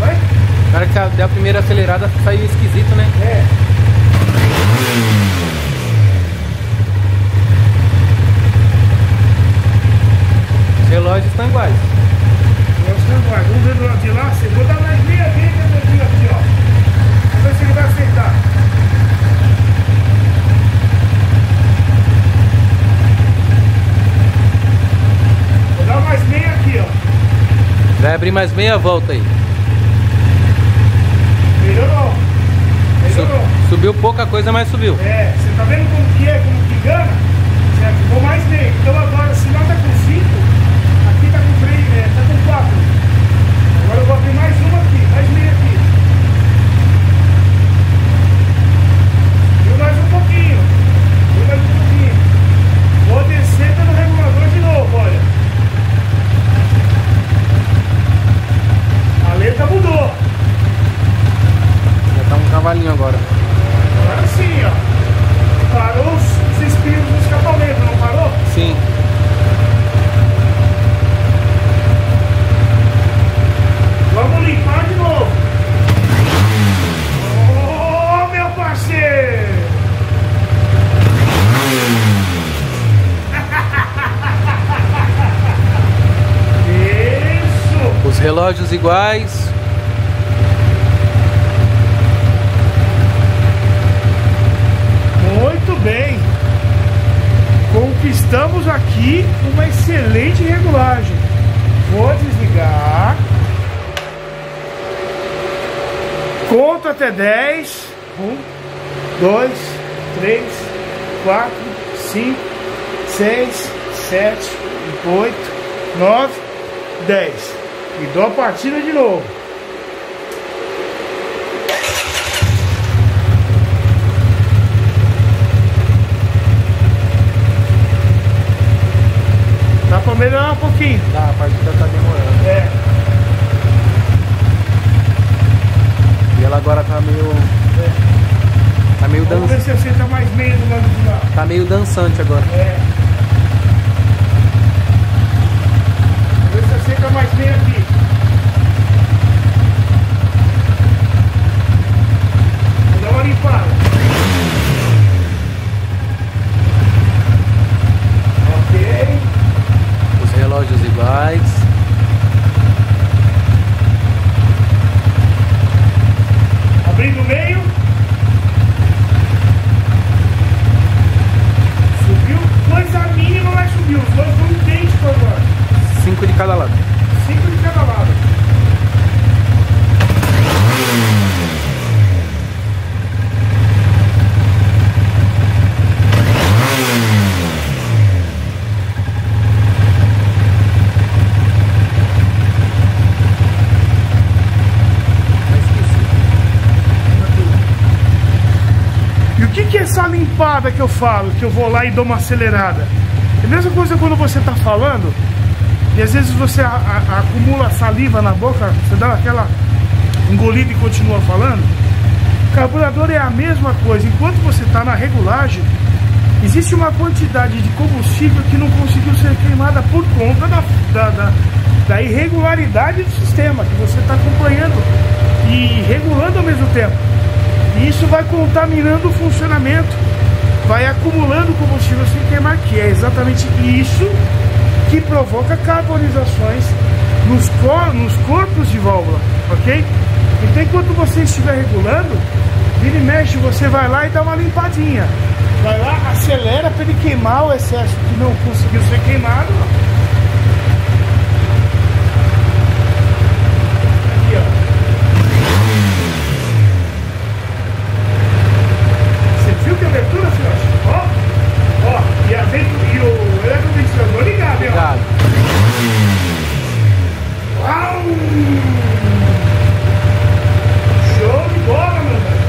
S1: Vai?
S2: Na hora que deu a primeira acelerada, saiu esquisito, né?
S1: É.
S2: Os relógios estão iguais.
S1: faz. Vamos ver do lado de lá. Você vou dar mais meia vez aqui, ó. Vamos ver se ele vai aceitar. Vou dar mais meia aqui, ó.
S2: Vai abrir mais meia volta aí.
S1: Melhorou. Melhorou.
S2: Subiu pouca coisa, mas subiu.
S1: É, você tá vendo como que é, como que engana? Certo? Vou mais meia. Então agora, se não tá com 5, aqui tá com 3, tá com 4. Agora eu vou abrir mais uma aqui, mais meia aqui. Viu mais um pouquinho. Viu mais um pouquinho. Vou descer pelo regulador de novo, olha. A letra mudou.
S2: Já tá um cavalinho agora.
S1: Agora sim, ó. Parou os espinhos do escapamento, não parou?
S2: Sim.
S1: Vamos limpar de novo. Oh, meu parceiro! Isso!
S2: Os relógios iguais.
S1: Muito bem. Conquistamos aqui uma excelente regulagem. Vou desligar. Conto até 10. 1, 2, 3, 4, 5, 6, 7, 8, 9, 10. E dou a partida de novo. Dá pra melhorar um pouquinho.
S2: Tá, a partida tá demorando.
S1: É.
S2: E ela agora tá meio. Tá meio
S1: Vamos ver
S2: dançante.
S1: se você tá mais meio do lado de lá.
S2: Tá meio dançante agora.
S1: É. Vamos ver se você tá mais meio aqui. Vou dar uma limpada. Ok.
S2: Os relógios iguais.
S1: Abrindo o meio. Subiu. Coisa mínima, mas subiu. Os dois vão idênticos agora.
S2: 5 de cada lado.
S1: 5 de cada lado. E o que é essa limpada que eu falo, que eu vou lá e dou uma acelerada? É a mesma coisa quando você está falando e às vezes você acumula saliva na boca, você dá aquela engolida e continua falando. O carburador é a mesma coisa. Enquanto você está na regulagem, existe uma quantidade de combustível que não conseguiu ser queimada por conta da irregularidade do sistema que você está acompanhando e regulando ao mesmo tempo. E isso vai contaminando o funcionamento, vai acumulando combustível sem queimar, que é exatamente isso que provoca carbonizações nos corpos de válvula, ok? Então, enquanto você estiver regulando, vira e mexe, você vai lá e dá uma limpadinha. Vai lá, acelera para ele queimar o excesso que não conseguiu ser queimado. Aqui, ó. Viu que abertura, senhor? Ó, e o eletrodistribuidor ligado, hein?
S2: Ligado.
S1: Uau! Show de bola, meu velho!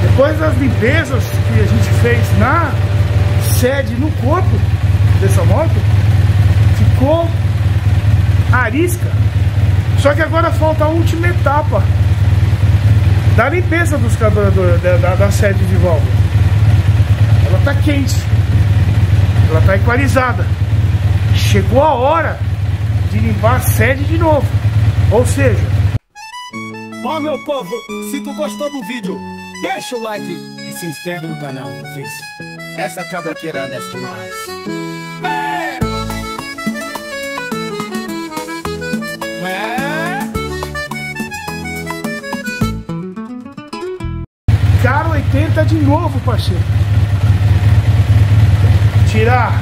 S1: Depois das limpezas que a gente fez na sede, no corpo dessa moto, ficou arisca. Só que agora falta a última etapa da limpeza dos carburadores, da sede de válvula. Ela está quente, ela está equalizada. Chegou a hora de limpar a sede de novo. Ou seja...
S3: Ó, meu povo, se tu gostou do vídeo, deixa o like e se inscreve no canal. essa cabra aqui era nessa mais.
S1: Caro 80 de novo, parceiro. Tirar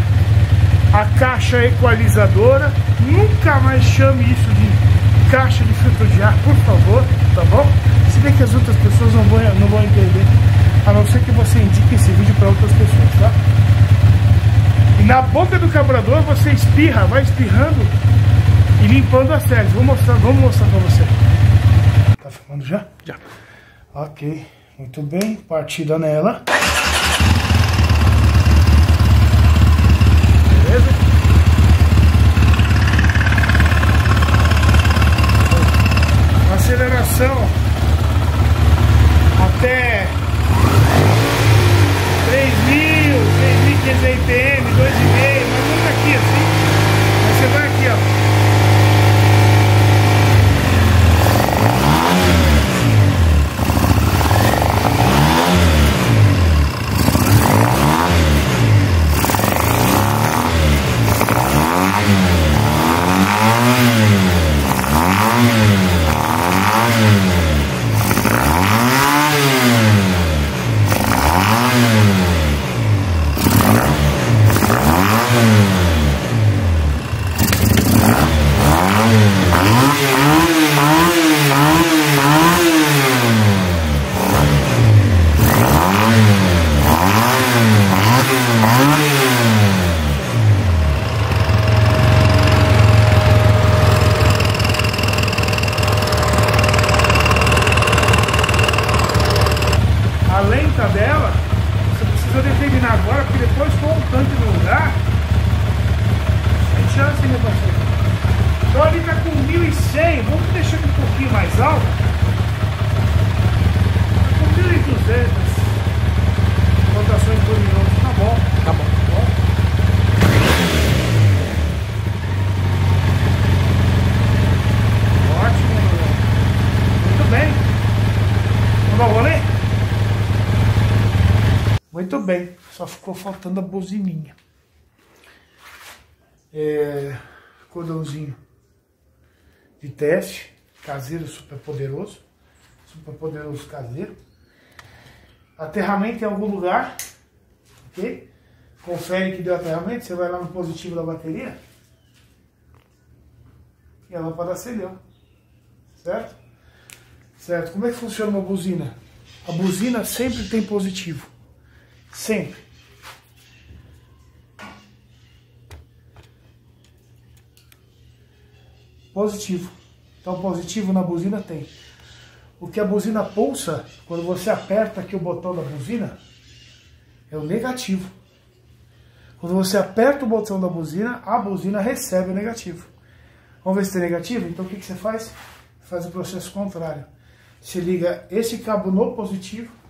S1: a caixa equalizadora. Nunca mais chame isso de caixa de filtro de ar, por favor, tá bom? Se bem que as outras pessoas não vão entender, a não ser que você indique esse vídeo para outras pessoas, tá? E na boca do carburador você espirra, vai espirrando e limpando as séries. Vamos mostrar para você. Tá filmando já? Já. Ok, muito bem, partida nela. Beleza? Aceleração até 3.000, 3.500 RPM, 2,5, mas vamos aqui assim. Aí você vai aqui, ó. A lenta dela, você precisa determinar agora, porque depois com o tanque no lugar, sem chance, meu parceiro. Então ali tá com 1.100, vamos deixar ele um pouquinho mais alto. Com 1.200 rotações por minuto, tá bom. Tá bom. Ótimo. Muito bem. Vamos dar um rolê? Muito bem, só ficou faltando a buzininha. Cordãozinho de teste, caseiro super poderoso caseiro. Aterramento em algum lugar, ok? Confere que deu aterramento, você vai lá no positivo da bateria e a lâmpada acendeu, certo? Certo, como é que funciona uma buzina? A buzina sempre tem positivo. Sempre. Positivo. Então positivo na buzina tem. O que a buzina pulsa, quando você aperta aqui o botão da buzina, é o negativo. Quando você aperta o botão da buzina, a buzina recebe o negativo. Vamos ver se tem negativo? Então o que você faz? Faz o processo contrário. Você liga esse cabo no positivo.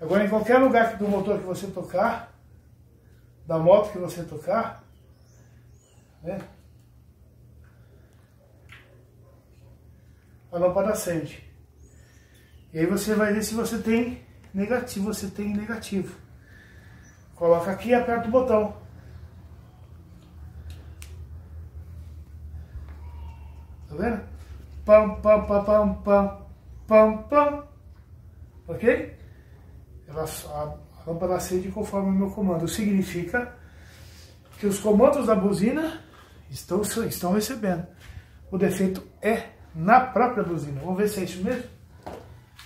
S1: Agora, em qualquer lugar do motor que você tocar, da moto que você tocar, né, a lâmpada acende. E aí você vai ver se você tem negativo, Coloca aqui e aperta o botão. Tá vendo? Pam, pam, pam, pam, pam, pam, pam. Ok? A lâmpada acende conforme o meu comando. Significa que os comandos da buzina estão recebendo. O defeito é na própria buzina. Vamos ver se é isso mesmo?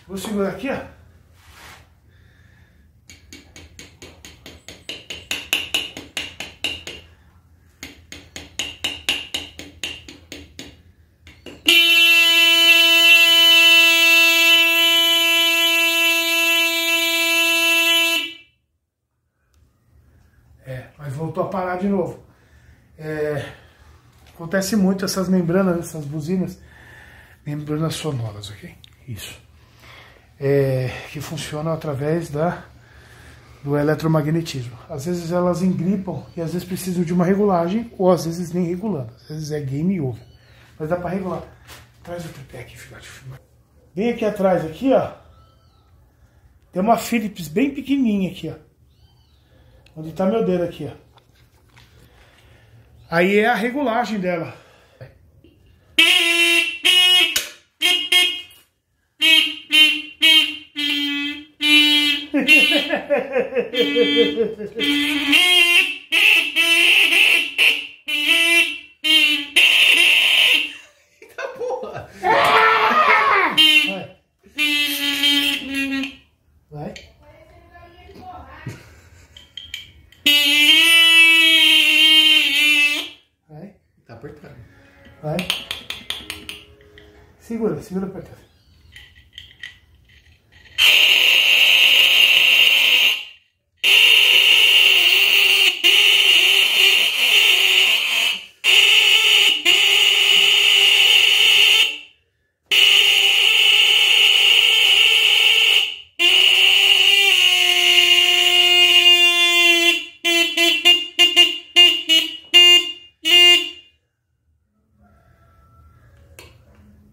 S1: Vou segurar aqui, ó. Mas voltou a parar de novo. Acontece muito essas membranas, essas buzinas, membranas sonoras, ok? Isso. Que funcionam através do eletromagnetismo. Às vezes elas engripam e às vezes precisam de uma regulagem, ou às vezes nem regulando. Às vezes é game over. Mas dá para regular. Traz o tripé aqui, filhote. Bem aqui atrás, aqui, ó. Tem uma Philips bem pequenininha aqui, ó. Onde tá meu dedo aqui, ó. Aí é a regulagem dela.
S2: Eita porra!
S1: Vai. Vai.
S2: Tá apertado.
S1: Vai. Segura, segura apertado.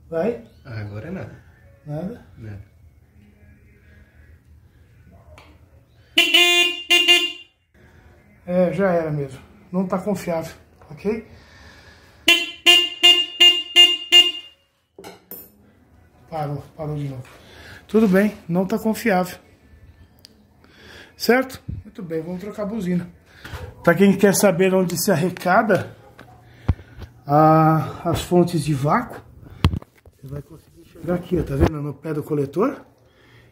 S1: Vai.
S2: Agora é nada.
S1: Nada.
S2: Nada.
S1: É, já era mesmo. Não tá confiável, ok? Parou de novo. Tudo bem, não tá confiável. Certo? Muito bem, vamos trocar a buzina. Para quem quer saber onde se arrecada as fontes de vácuo, você vai conseguir chegar aqui, ó, tá vendo? No pé do coletor.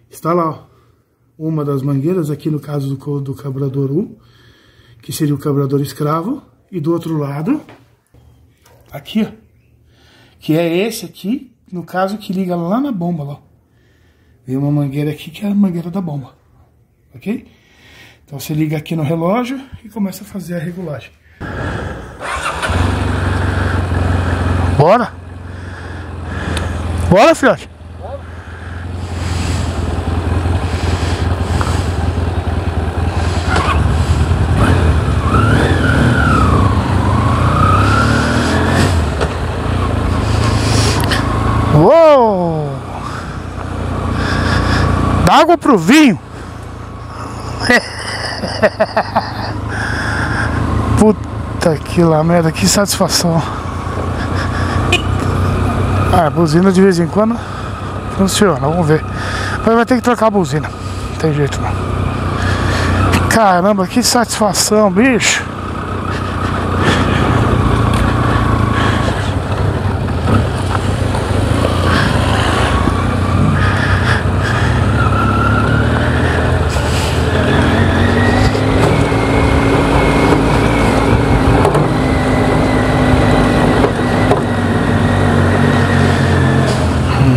S1: Está lá, ó, uma das mangueiras, aqui no caso do carburador 1, que seria o carburador escravo. E do outro lado, aqui, ó, que é esse aqui, no caso que liga lá na bomba, lá. Vem uma mangueira aqui que é a mangueira da bomba, ok? Então você liga aqui no relógio e começa a fazer a regulagem. Bora! Bora, filhote! Uou! Dá água pro vinho! Puta que lá merda, que satisfação! Ah, a buzina de vez em quando funciona, vamos ver. Mas vai ter que trocar a buzina, não tem jeito não. Caramba, que satisfação, bicho!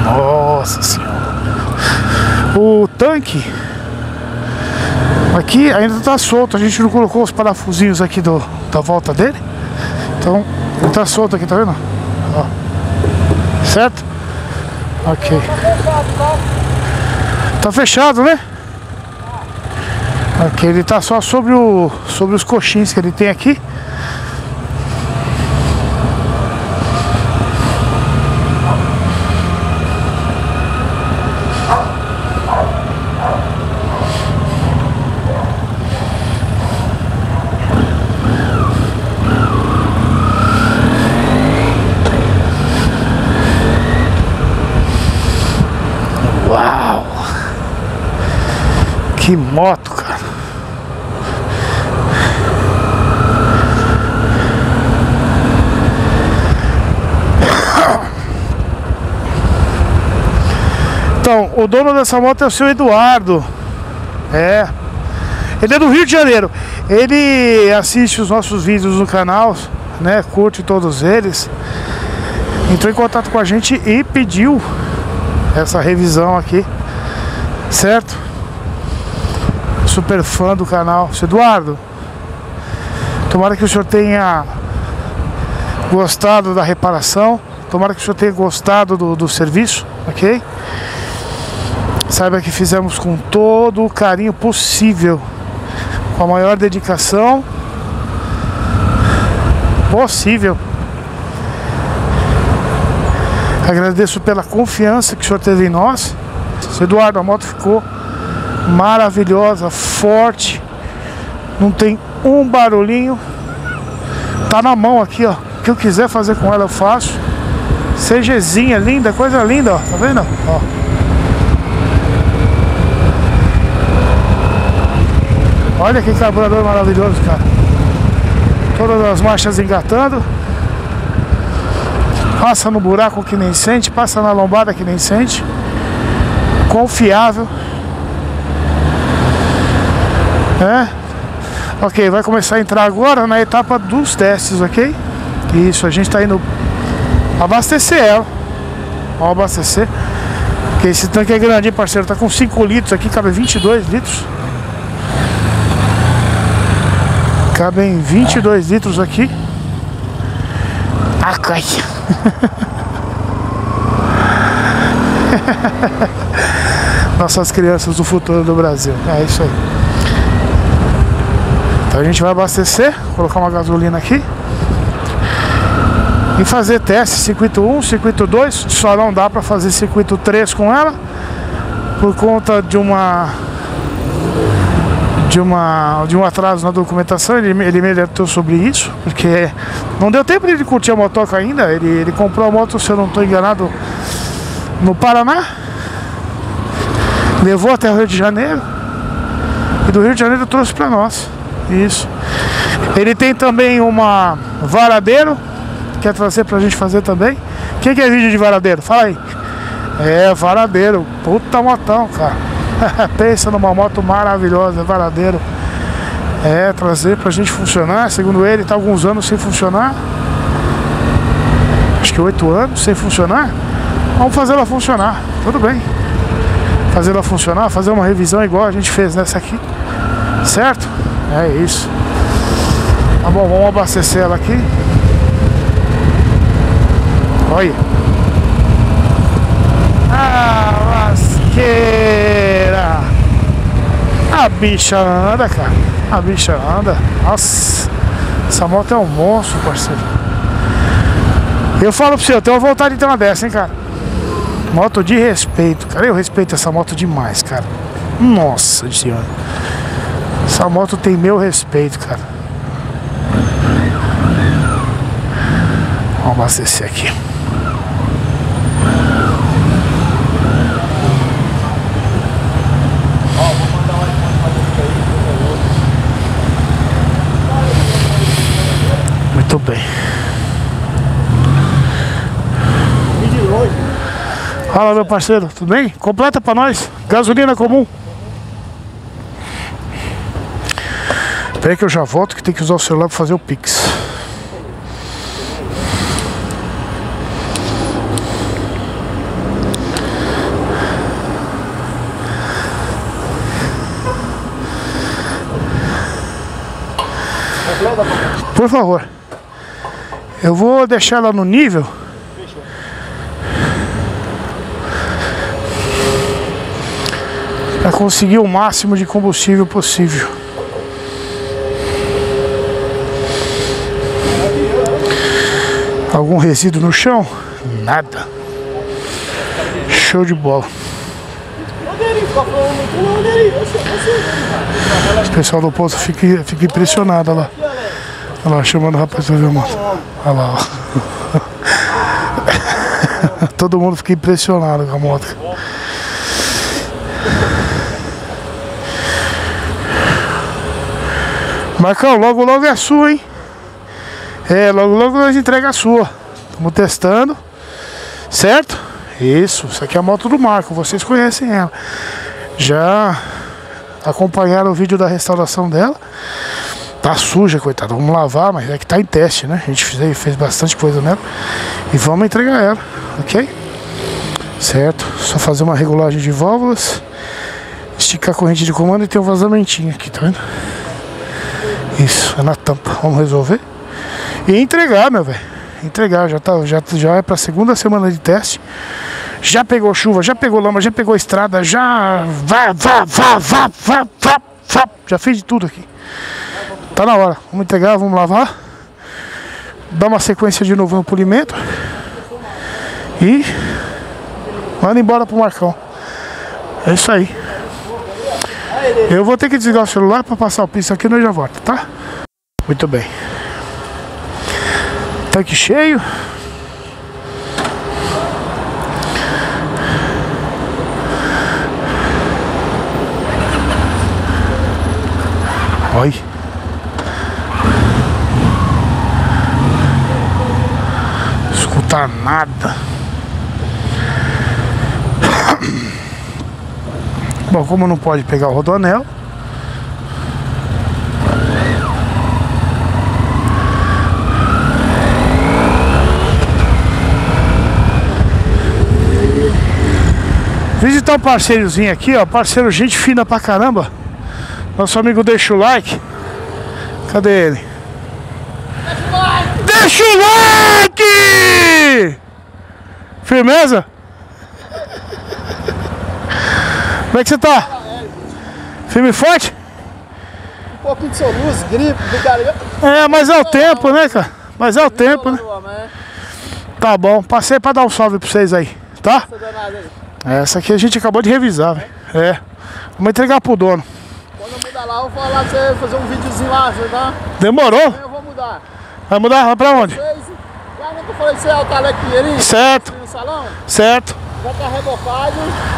S1: Nossa senhora. O tanque aqui ainda tá solto. A gente não colocou os parafusinhos aqui da volta dele. Então ele tá solto aqui, tá vendo? Ó. Certo? Ok. Tá fechado, né? Ok, ele tá só sobre os coxins que ele tem aqui. Uau! Que moto, cara! Então, o dono dessa moto é o seu Eduardo. É. Ele é do Rio de Janeiro. Ele assiste os nossos vídeos no canal, né? Curte todos eles. Entrou em contato com a gente e pediu essa revisão aqui, certo? Super fã do canal. Seu Eduardo, tomara que o senhor tenha gostado da reparação, tomara que o senhor tenha gostado do serviço, ok? Saiba que fizemos com todo o carinho possível, com a maior dedicação possível. Agradeço pela confiança que o senhor teve em nós. Seu Eduardo, a moto ficou maravilhosa, forte, não tem um barulhinho, tá na mão aqui, ó. O que eu quiser fazer com ela eu faço. CGzinha linda, coisa linda, ó, tá vendo? Ó. Olha que carburador maravilhoso, cara. Todas as marchas engatando. Passa no buraco que nem sente, passa na lombada que nem sente. Confiável. Ok, vai começar a entrar agora na etapa dos testes, ok? Isso, a gente tá indo abastecer ela. Vamos abastecer. Porque esse tanque é grande, hein, parceiro? Tá com 5 litros aqui, cabe 22 litros. Cabem 22 litros aqui. Ah, cai. Nossas crianças do futuro do Brasil. É isso aí. Então a gente vai abastecer, colocar uma gasolina aqui e fazer teste circuito 1, circuito 2. Só não dá para fazer circuito 3 com ela por conta de um atraso na documentação. Ele me alertou sobre isso, porque não deu tempo de ele curtir a motoca ainda. Ele comprou a moto, se eu não estou enganado, no Paraná, levou até o Rio de Janeiro e do Rio de Janeiro trouxe para nós. Isso. Ele tem também uma varadeiro, quer trazer pra gente fazer também. Quem que é vídeo de varadeiro? Fala aí. É, varadeiro, puta motão, cara. Pensa numa moto maravilhosa, varadeiro. É, trazer pra gente funcionar. Segundo ele, tá alguns anos sem funcionar. Acho que 8 anos sem funcionar. Vamos fazer ela funcionar, tudo bem. Fazer ela funcionar, fazer uma revisão igual a gente fez nessa aqui. Certo? É isso. Tá bom, vamos abastecer ela aqui. Olha. Ah, lasqueira. A bicha anda, cara. A bicha anda. Nossa. Essa moto é um monstro, parceiro. Eu falo pra você, eu tenho vontade de ter uma dessa, hein, cara. Moto de respeito, cara. Eu respeito essa moto demais, cara. Nossa senhora. Essa moto tem meu respeito, cara. Vamos abastecer aqui. Muito bem. Fala, meu parceiro, tudo bem? Completa pra nós. Gasolina comum. Espera aí que eu já volto, que tem que usar o celular para fazer o Pix. Por favor. Eu vou deixar ela no nível. Para conseguir o máximo de combustível possível. Algum resíduo no chão? Nada. Show de bola. O pessoal do posto fica impressionado, olha lá. Olha lá, chamando o rapaz pra ver a moto. Olha lá, ó. Todo mundo fica impressionado com a moto. Marcão, logo logo é a sua, hein? É, logo logo nós entregamos a sua. Estamos testando. Certo? Isso aqui é a moto do Marco, vocês conhecem ela. Já acompanharam o vídeo da restauração dela. Tá suja, coitada, vamos lavar, mas é que tá em teste, né? A gente fez bastante coisa nela. E vamos entregar ela, ok? Certo? Só fazer uma regulagem de válvulas, esticar a corrente de comando e ter um vazamentinho aqui, tá vendo? Isso, é na tampa, vamos resolver. E entregar, meu velho. Entregar, já é pra segunda semana de teste. Já pegou chuva, já pegou lama, já pegou estrada, já já fez de tudo aqui. Tá na hora, vamos entregar, vamos lavar. Dar uma sequência de novo no polimento. E manda embora pro Marcão. É isso aí. Eu vou ter que desligar o celular pra passar o piso aqui e nós já volta, tá? Muito bem. Tanque cheio. Olha. Escuta nada. Bom, como não pode pegar o rodoanel, visitar um parceirozinho aqui, ó, parceiro gente fina pra caramba. Nosso amigo deixa o like. Cadê ele? Deixa o like! Firmeza? Como é que você tá? Firme e forte?
S4: Um pouquinho de soluço, gripe, vigaria.
S1: É, mas é o tempo, né, cara? Mas é o tempo, né? Tá bom, passei pra dar um salve pra vocês aí, tá? Essa aqui a gente acabou de revisar, velho. É. Vamos entregar pro dono.
S4: Quando eu mudar lá, eu vou falar pra você fazer um videozinho lá, tá?
S1: Demorou?
S4: Eu vou mudar.
S1: Vai mudar? Vai pra onde?
S4: Lá no que eu falei que você é o Talec Pinheirinho.
S1: Certo.
S4: No salão.
S1: Certo.
S4: Já tá rebocado.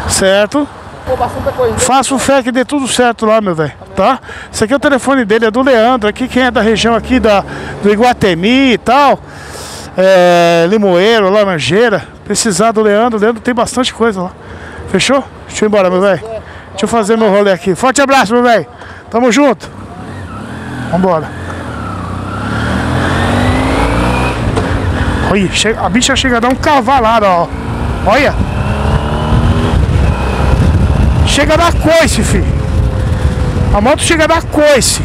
S1: Certo.
S4: Pô, bastante coisa.
S1: Faço fé que dê tudo certo lá, meu velho. Tá? Esse aqui é o telefone dele, é do Leandro. Aqui quem é da região aqui do Iguatemi e tal. Limoeiro, Laranjeira. Precisar do Leandro. O Leandro tem bastante coisa lá. Fechou? Deixa eu ir embora, meu velho. Deixa eu fazer meu rolê aqui. Forte abraço, meu velho. Tamo junto. Vambora. Olha, a bicha chega a dar um cavalado, ó. Olha. Chega a dar coice, filho. A moto chega a dar coice.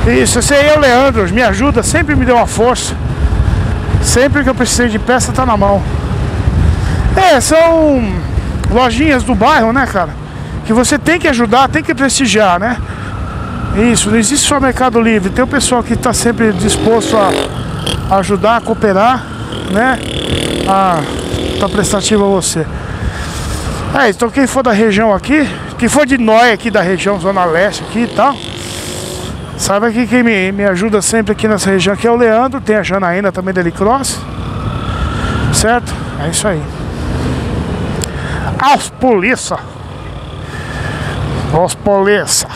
S1: Isso, esse aí é o Leandro. Me ajuda, sempre me deu uma força. Sempre que eu precisei de peça, tá na mão. São lojinhas do bairro, né, cara? Que você tem que ajudar, tem que prestigiar, né? Isso, não existe só Mercado Livre. Tem o pessoal que tá sempre disposto a ajudar, a cooperar, né? Tá prestativo a você. Então quem for da região aqui, quem for de nós aqui da região, Zona Leste aqui e tal, sabe que quem me ajuda sempre aqui nessa região aqui é o Leandro. Tem a Janaína também da Helicross. Certo? É isso aí. Aos polícia. Aos polícia.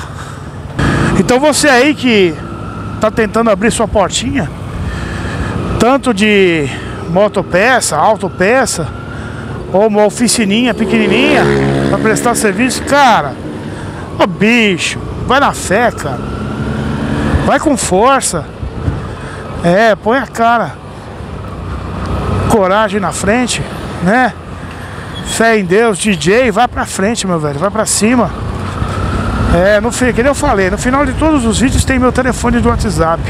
S1: Então você aí que tá tentando abrir sua portinha, tanto de motopeça, autopeça, ou uma oficininha pequenininha pra prestar serviço, cara, ô bicho, vai na fé, cara. Vai com força. Põe a cara. Coragem na frente, né? Fé em Deus, DJ, vai pra frente, meu velho, vai pra cima. Que nem eu falei, no final de todos os vídeos tem meu telefone do WhatsApp.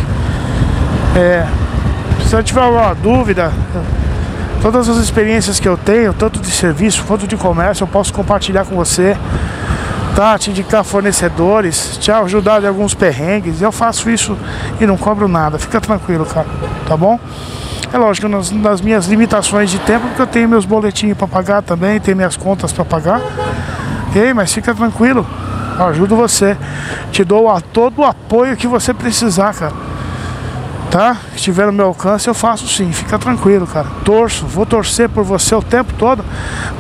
S1: Se você tiver alguma dúvida, todas as experiências que eu tenho, tanto de serviço quanto de comércio, eu posso compartilhar com você, tá? Te indicar fornecedores, te ajudar em alguns perrengues. Eu faço isso e não cobro nada, fica tranquilo, cara, tá bom? É lógico, nas minhas limitações de tempo, porque eu tenho meus boletinhos para pagar também, tenho minhas contas para pagar, ok? Mas fica tranquilo, eu ajudo você, te dou todo o apoio que você precisar, cara, tá? Se estiver no meu alcance, eu faço sim, fica tranquilo, cara. Vou torcer por você o tempo todo,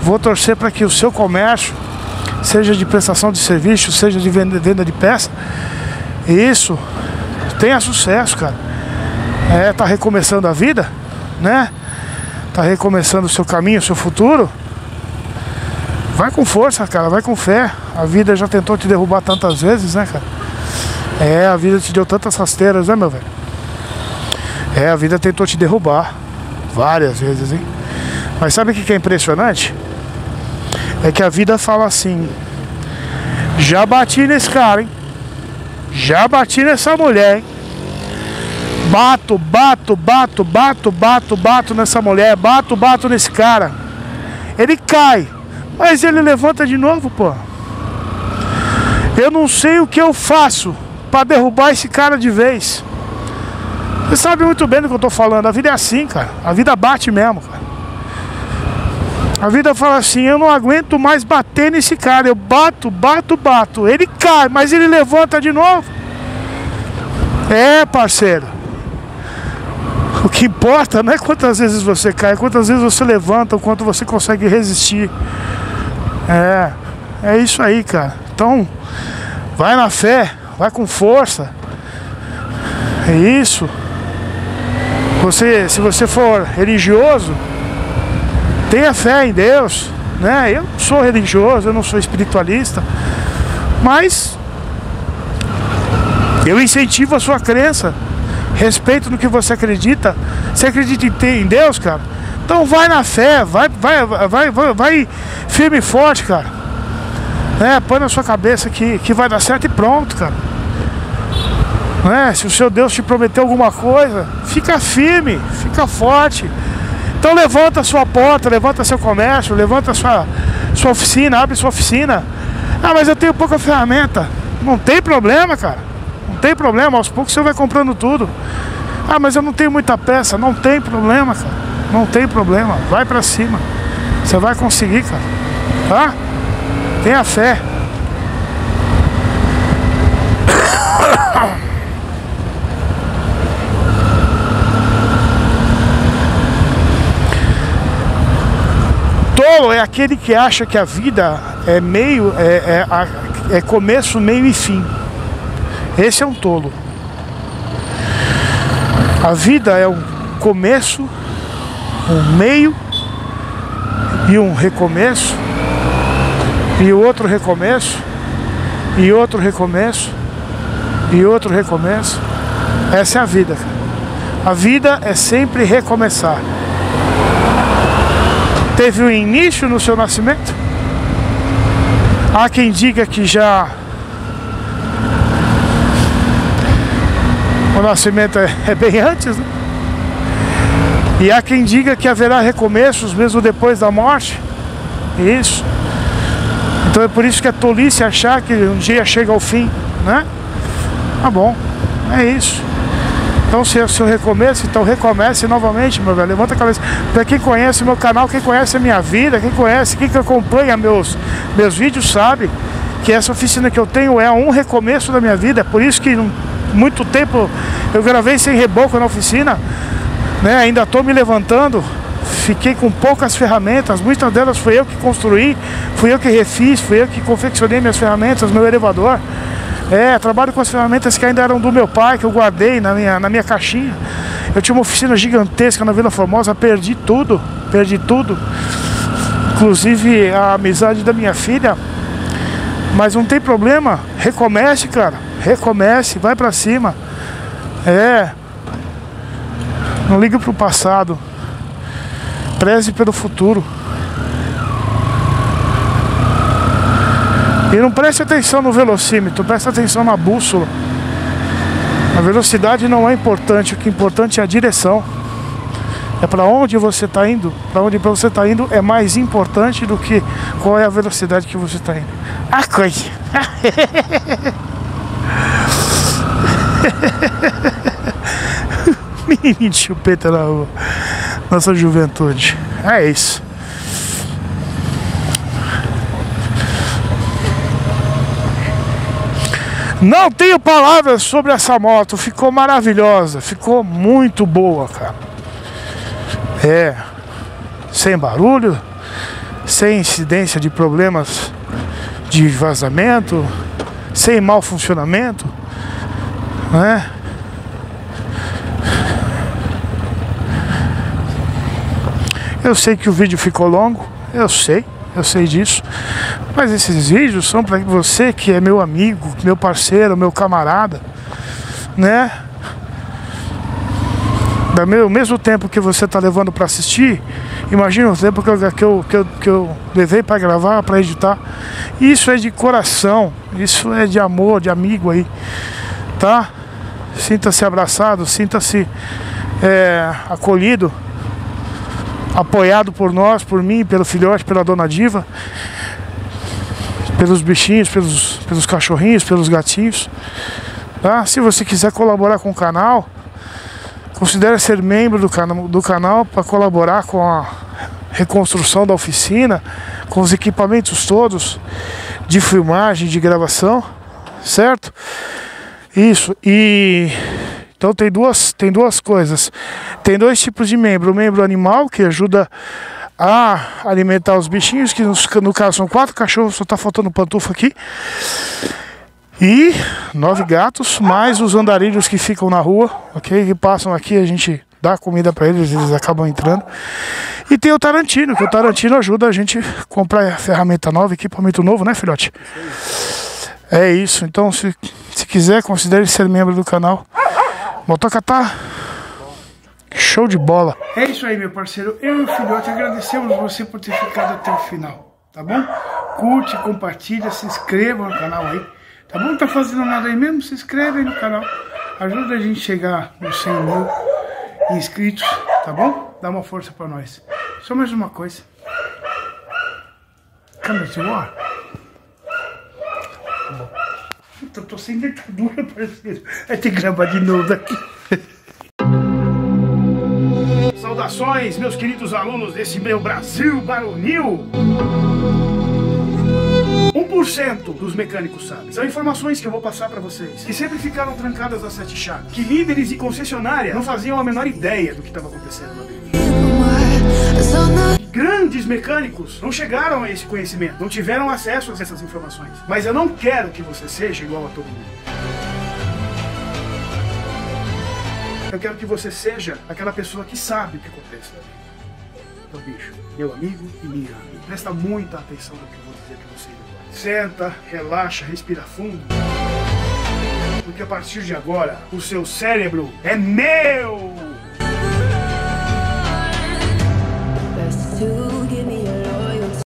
S1: vou torcer para que o seu comércio, seja de prestação de serviço, seja de venda de peça, isso tenha sucesso, cara. Tá recomeçando a vida, né? Tá recomeçando o seu caminho, o seu futuro. Vai com força, cara, vai com fé. A vida já tentou te derrubar tantas vezes, né, cara? A vida te deu tantas rasteiras, né, meu velho? A vida tentou te derrubar várias vezes, hein? Mas sabe o que é impressionante? É que a vida fala assim: já bati nesse cara, hein? Já bati nessa mulher, hein? Bato nessa mulher, bato nesse cara. Ele cai, mas ele levanta de novo, pô. Eu não sei o que eu faço pra derrubar esse cara de vez. Você sabe muito bem do que eu tô falando. A vida é assim, cara. A vida bate mesmo, cara. A vida fala assim, eu não aguento mais bater nesse cara. Eu bato. Ele cai, mas ele levanta de novo. É, parceiro. O que importa não é quantas vezes você cai, quantas vezes você levanta, o quanto você consegue resistir. É isso aí, cara. Então, vai na fé, vai com força. É isso. Se você for religioso, tenha fé em Deus, né? Eu não sou religioso, eu não sou espiritualista, mas eu incentivo a sua crença, respeito no que você acredita. Você acredita em Deus, cara? Então vai na fé, vai firme e forte, cara. Põe na sua cabeça que vai dar certo e pronto, cara. Se o seu Deus te prometeu alguma coisa, fica firme, fica forte. Então levanta a sua porta, levanta seu comércio, levanta a sua oficina, abre sua oficina. Ah, mas eu tenho pouca ferramenta. Não tem problema, cara. Não tem problema, aos poucos você vai comprando tudo. Ah, mas eu não tenho muita peça. Não tem problema, cara. Não tem problema. Vai pra cima. Você vai conseguir, cara. Tá? Tenha fé. Tolo é aquele que acha que a vida é começo, meio e fim. Esse é um tolo. A vida é um começo, um meio e um recomeço, e outro recomeço, e outro recomeço, e outro recomeço. Essa é a vida, cara. A vida é sempre recomeçar. Teve um início no seu nascimento. Há quem diga que já o nascimento é bem antes, né? E há quem diga que haverá recomeços mesmo depois da morte. Isso. Então é por isso que é tolice achar que um dia chega ao fim, né? Tá bom, é isso. Então se é o seu recomeço, então recomece novamente, meu velho. Levanta a cabeça. Para quem conhece o meu canal, quem conhece a minha vida, quem acompanha meus vídeos sabe que essa oficina que eu tenho é um recomeço da minha vida. Por isso que muito tempo eu gravei sem reboco na oficina, né? Ainda estou me levantando. Fiquei com poucas ferramentas, muitas delas fui eu que construí, fui eu que refiz, fui eu que confeccionei minhas ferramentas, meu elevador. Trabalho com as ferramentas que ainda eram do meu pai, que eu guardei na minha caixinha. Eu tinha uma oficina gigantesca na Vila Formosa, perdi tudo, inclusive a amizade da minha filha. Mas não tem problema, recomece, cara, recomece, vai pra cima. Não ligue pro passado, preze pelo futuro. E não preste atenção no velocímetro, preste atenção na bússola. A velocidade não é importante, o que é importante é a direção. É para onde você está indo. Para onde você está indo é mais importante do que qual é a velocidade que você está indo. Ah, coisa! Menininho de chupeta na rua. Nossa juventude. É isso. Não tenho palavras sobre essa moto. Ficou maravilhosa. Ficou muito boa, cara. Sem barulho, sem incidência de problemas de vazamento, sem mau funcionamento, né? Eu sei que o vídeo ficou longo, eu sei disso, mas esses vídeos são para você que é meu amigo, meu parceiro, meu camarada, né? O mesmo tempo que você está levando para assistir, imagina o tempo que eu levei para gravar, para editar. Isso é de coração, isso é de amor, de amigo aí, tá? Sinta-se abraçado, sinta-se acolhido, apoiado por nós, por mim, pelo filhote, pela dona Diva, pelos bichinhos, pelos cachorrinhos, pelos gatinhos, tá? Se você quiser colaborar com o canal, considere ser membro do canal para colaborar com a reconstrução da oficina, com os equipamentos todos de filmagem, de gravação, certo? Isso, e então tem duas coisas. Tem dois tipos de membro. O membro animal, que ajuda a alimentar os bichinhos, que no caso são 4 cachorros, só tá faltando pantufa aqui. E 9 gatos, mais os andarilhos que ficam na rua, ok? Que passam aqui, a gente dá comida para eles, eles acabam entrando. E tem o Tarantino, que o Tarantino ajuda a gente a comprar ferramenta nova, equipamento novo, né, filhote? É isso, então se quiser, considere ser membro do canal. Motoca tá show de bola. É isso aí, meu parceiro. Eu e o filhote agradecemos você por ter ficado até o final, tá bom? Curte, compartilha, se inscreva no canal aí, tá bom? Não tá fazendo nada aí mesmo? Se inscreve aí no canal. Ajuda a gente a chegar nos 100 mil inscritos, tá bom? Dá uma força pra nós. Só mais uma coisa. Come to war. Eu tô sem dentadura, parceiro. Vai ter que gravar de novo daqui. Saudações, meus queridos alunos desse meu Brasil baronil. 1% dos mecânicos sabem. São informações que eu vou passar pra vocês, que sempre ficaram trancadas às 7 chaves, que líderes e concessionária não faziam a menor ideia do que estava acontecendo lá dentro. Grandes mecânicos não chegaram a esse conhecimento, não tiveram acesso a essas informações. Mas eu não quero que você seja igual a todo mundo. Eu quero que você seja aquela pessoa que sabe o que acontece lá dentro. Então, bicho, meu amigo e minha amiga, presta muita atenção no que eu vou dizer pra você agora. Senta, relaxa, respira fundo. Porque a partir de agora, o seu cérebro é meu!